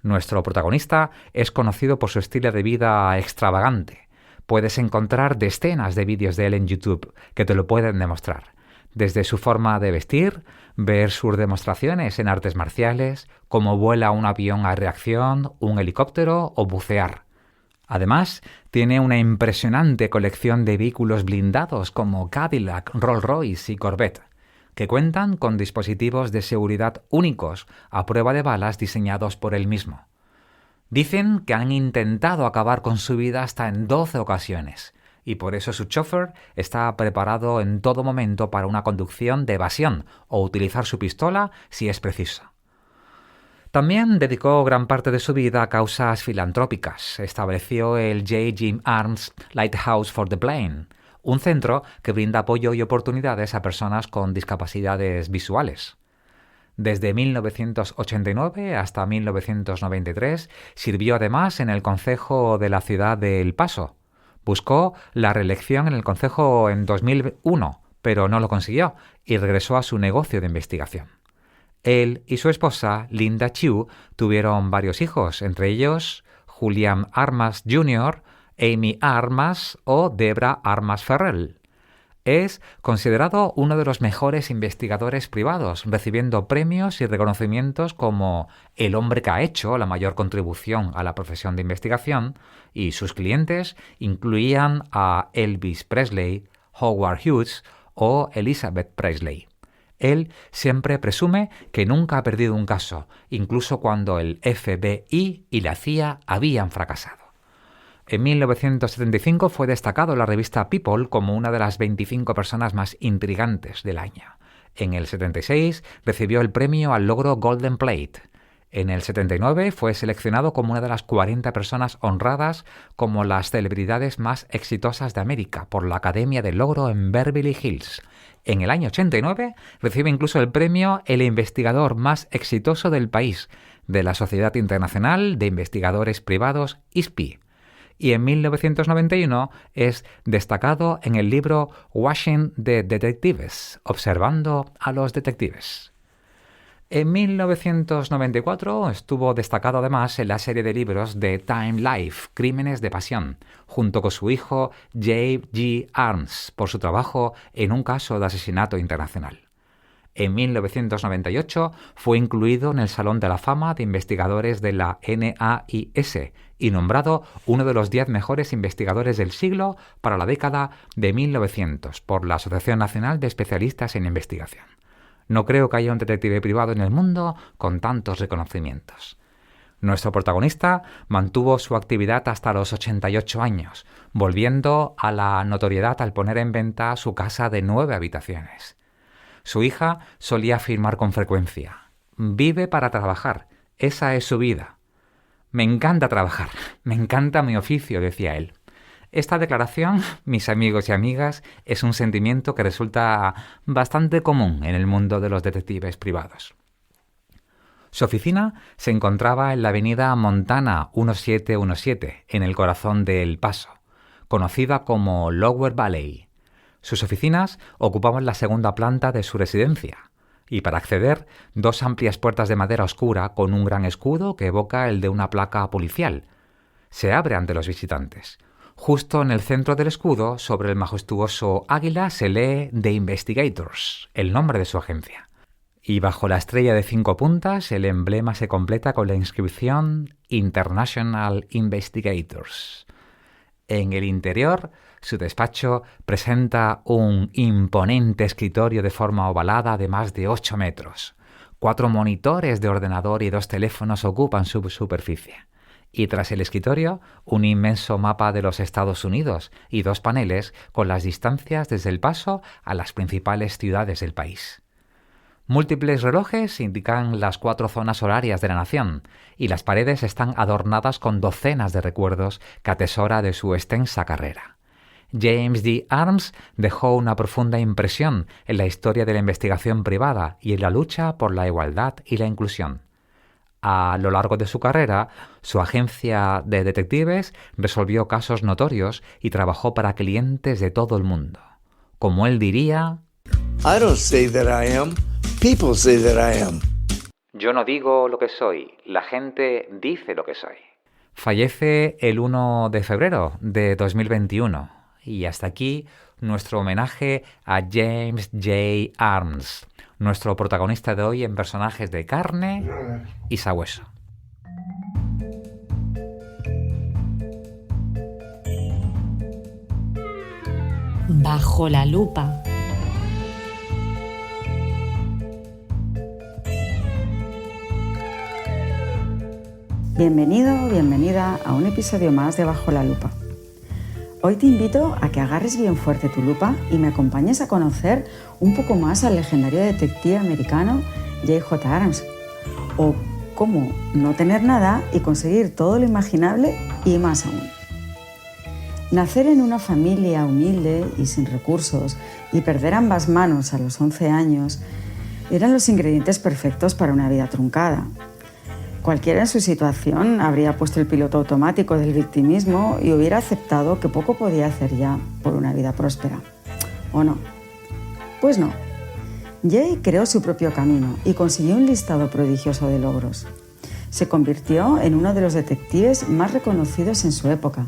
Nuestro protagonista es conocido por su estilo de vida extravagante. Puedes encontrar decenas de vídeos de él en YouTube que te lo pueden demostrar. Desde su forma de vestir, ver sus demostraciones en artes marciales, cómo vuela un avión a reacción, un helicóptero o bucear. Además, tiene una impresionante colección de vehículos blindados como Cadillac, Rolls-Royce y Corvette, que cuentan con dispositivos de seguridad únicos a prueba de balas diseñados por él mismo. Dicen que han intentado acabar con su vida hasta en 12 ocasiones, y por eso su chofer está preparado en todo momento para una conducción de evasión o utilizar su pistola si es preciso. También dedicó gran parte de su vida a causas filantrópicas. Estableció el J. Jim Arms Lighthouse for the Blind, un centro que brinda apoyo y oportunidades a personas con discapacidades visuales. Desde 1989 hasta 1993 sirvió además en el concejo de la ciudad de El Paso. Buscó la reelección en el concejo en 2001, pero no lo consiguió y regresó a su negocio de investigación. Él y su esposa, Linda Chu, tuvieron varios hijos, entre ellos Julian Armas Jr., Amy Armas o Debra Armas Ferrell. Es considerado uno de los mejores investigadores privados, recibiendo premios y reconocimientos como el hombre que ha hecho la mayor contribución a la profesión de investigación, y sus clientes incluían a Elvis Presley, Howard Hughes o Elizabeth Presley. Él siempre presume que nunca ha perdido un caso, incluso cuando el FBI y la CIA habían fracasado. En 1975 fue destacado en la revista People como una de las 25 personas más intrigantes del año. En el 76 recibió el premio al logro Golden Plate. En el 79 fue seleccionado como una de las 40 personas honradas como las celebridades más exitosas de América por la Academia del Logro en Beverly Hills. En el año 89 recibe incluso el premio El investigador más exitoso del país de la Sociedad Internacional de Investigadores Privados, ISPI. y en 1991 es destacado en el libro Watching the Detectives, observando a los detectives. En 1994 estuvo destacado además en la serie de libros de Time Life, Crímenes de Pasión, junto con su hijo J.G. Arms, por su trabajo en un caso de asesinato internacional. En 1998 fue incluido en el Salón de la Fama de Investigadores de la NAIS y nombrado uno de los 10 mejores investigadores del siglo para la década de 1900 por la Asociación Nacional de Especialistas en Investigación. No creo que haya un detective privado en el mundo con tantos reconocimientos. Nuestro protagonista mantuvo su actividad hasta los 88 años, volviendo a la notoriedad al poner en venta su casa de 9 habitaciones. Su hija solía afirmar con frecuencia: «Vive para trabajar, esa es su vida». «Me encanta trabajar, me encanta mi oficio», decía él. Esta declaración, mis amigos y amigas, es un sentimiento que resulta bastante común en el mundo de los detectives privados. Su oficina se encontraba en la avenida Montana 1717, en el corazón de El Paso, conocida como Lower Valley. Sus oficinas ocupaban la segunda planta de su residencia, y para acceder, 2 amplias puertas de madera oscura con un gran escudo que evoca el de una placa policial. Se abre ante los visitantes. Justo en el centro del escudo, sobre el majestuoso águila, se lee The Investigators, el nombre de su agencia. Y bajo la estrella de 5 puntas, el emblema se completa con la inscripción International Investigators. En el interior, su despacho presenta un imponente escritorio de forma ovalada de más de 8 metros. 4 monitores de ordenador y 2 teléfonos ocupan su superficie. Y tras el escritorio, un inmenso mapa de los Estados Unidos y 2 paneles con las distancias desde El Paso a las principales ciudades del país. Múltiples relojes indican las 4 zonas horarias de la nación, y las paredes están adornadas con docenas de recuerdos que atesora de su extensa carrera. James D. Arms dejó una profunda impresión en la historia de la investigación privada y en la lucha por la igualdad y la inclusión. A lo largo de su carrera, su agencia de detectives resolvió casos notorios y trabajó para clientes de todo el mundo. Como él diría: I don't say that I am. People say that I am. Yo no digo lo que soy, la gente dice lo que soy. Fallece el 1 de febrero de 2021. Y hasta aquí nuestro homenaje a James J. Arms, nuestro protagonista de hoy en Personajes de Carne y Sabueso. Bajo la lupa. Bienvenido o bienvenida a un episodio más de Bajo la lupa. Hoy te invito a que agarres bien fuerte tu lupa y me acompañes a conocer un poco más al legendario detective americano J.J. Arms, o cómo no tener nada y conseguir todo lo imaginable y más aún. Nacer en una familia humilde y sin recursos y perder ambas manos a los 11 años eran los ingredientes perfectos para una vida truncada. Cualquiera en su situación habría puesto el piloto automático del victimismo y hubiera aceptado que poco podía hacer ya por una vida próspera. ¿O no? Pues no. Jay creó su propio camino y consiguió un listado prodigioso de logros. Se convirtió en uno de los detectives más reconocidos en su época,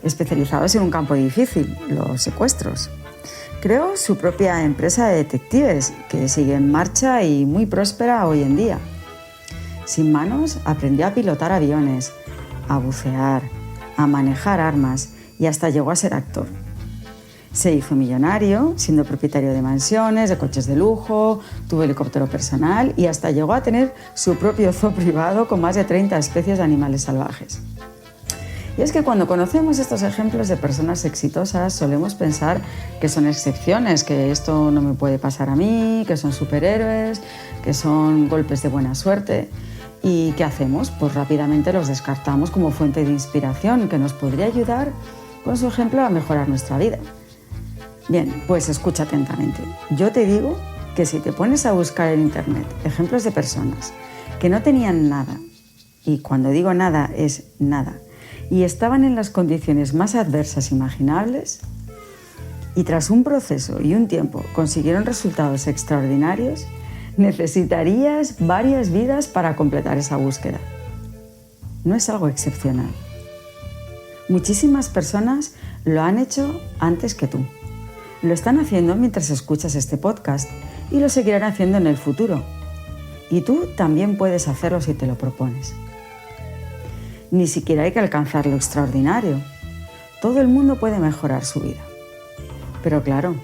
especializados en un campo difícil, los secuestros. Creó su propia empresa de detectives, que sigue en marcha y muy próspera hoy en día. Sin manos, aprendió a pilotar aviones, a bucear, a manejar armas y hasta llegó a ser actor. Se hizo millonario, siendo propietario de mansiones, de coches de lujo, tuvo helicóptero personal y hasta llegó a tener su propio zoo privado con más de 30 especies de animales salvajes. Y es que cuando conocemos estos ejemplos de personas exitosas solemos pensar que son excepciones, que esto no me puede pasar a mí, que son superhéroes, que son golpes de buena suerte. ¿Y qué hacemos? Pues rápidamente los descartamos como fuente de inspiración que nos podría ayudar con su ejemplo a mejorar nuestra vida. Bien, pues escucha atentamente. Yo te digo que si te pones a buscar en internet ejemplos de personas que no tenían nada, y cuando digo nada es nada, y estaban en las condiciones más adversas imaginables, y tras un proceso y un tiempo consiguieron resultados extraordinarios, necesitarías varias vidas para completar esa búsqueda. No es algo excepcional. Muchísimas personas lo han hecho antes que tú. Lo están haciendo mientras escuchas este podcast y lo seguirán haciendo en el futuro. Y tú también puedes hacerlo si te lo propones. Ni siquiera hay que alcanzar lo extraordinario. Todo el mundo puede mejorar su vida. Pero claro,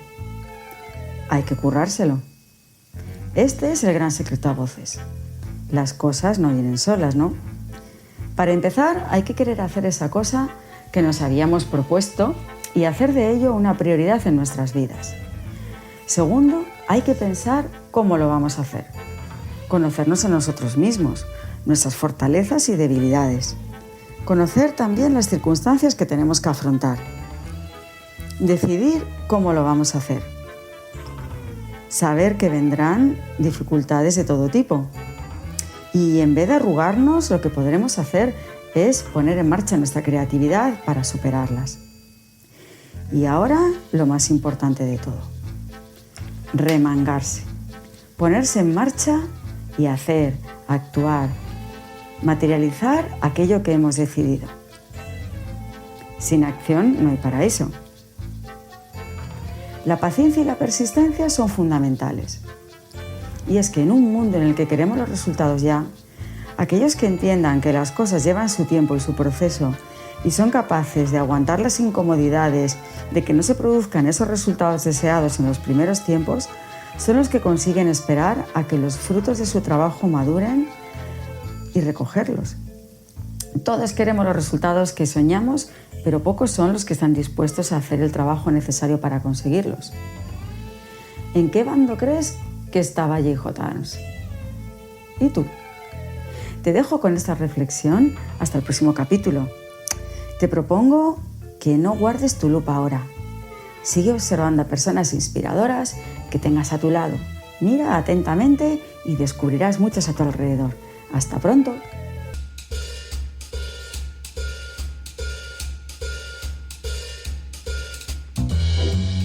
hay que currárselo. Este es el gran secreto a voces. Las cosas no vienen solas, ¿no? Para empezar, hay que querer hacer esa cosa que nos habíamos propuesto y hacer de ello una prioridad en nuestras vidas. Segundo, hay que pensar cómo lo vamos a hacer. Conocernos a nosotros mismos, nuestras fortalezas y debilidades. Conocer también las circunstancias que tenemos que afrontar. Decidir cómo lo vamos a hacer. Saber que vendrán dificultades de todo tipo. Y en vez de arrugarnos, lo que podremos hacer es poner en marcha nuestra creatividad para superarlas. Y ahora, lo más importante de todo. Remangarse. Ponerse en marcha y hacer, actuar, materializar aquello que hemos decidido. Sin acción no hay paraíso. La paciencia y la persistencia son fundamentales. Y es que en un mundo en el que queremos los resultados ya, aquellos que entiendan que las cosas llevan su tiempo y su proceso y son capaces de aguantar las incomodidades de que no se produzcan esos resultados deseados en los primeros tiempos, son los que consiguen esperar a que los frutos de su trabajo maduren y recogerlos. Todos queremos los resultados que soñamos, pero pocos son los que están dispuestos a hacer el trabajo necesario para conseguirlos. ¿En qué bando crees que estaba J.J. Arms? ¿Y tú? Te dejo con esta reflexión hasta el próximo capítulo. Te propongo que no guardes tu lupa ahora. Sigue observando a personas inspiradoras que tengas a tu lado. Mira atentamente y descubrirás muchas a tu alrededor. Hasta pronto.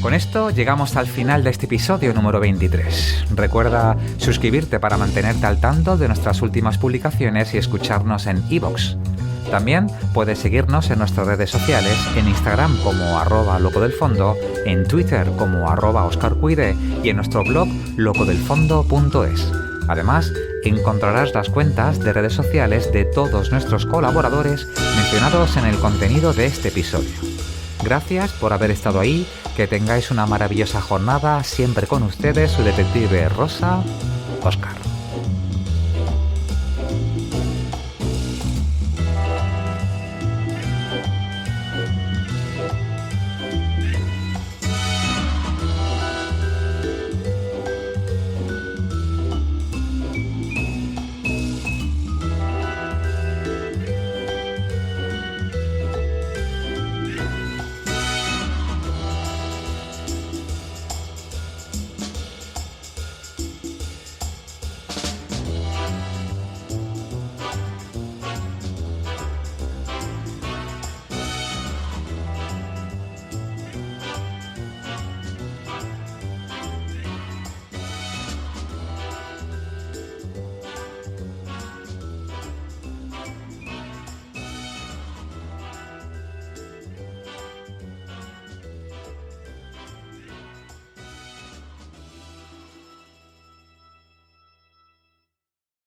Con esto llegamos al final de este episodio número 23. Recuerda suscribirte para mantenerte al tanto de nuestras últimas publicaciones y escucharnos en iVoox. También puedes seguirnos en nuestras redes sociales, en Instagram como @locodelfondo, en Twitter como @oscarcuide y en nuestro blog locodelfondo.es. Además, encontrarás las cuentas de redes sociales de todos nuestros colaboradores mencionados en el contenido de este episodio. Gracias por haber estado ahí, que tengáis una maravillosa jornada, siempre con ustedes su detective rosa, Oscar.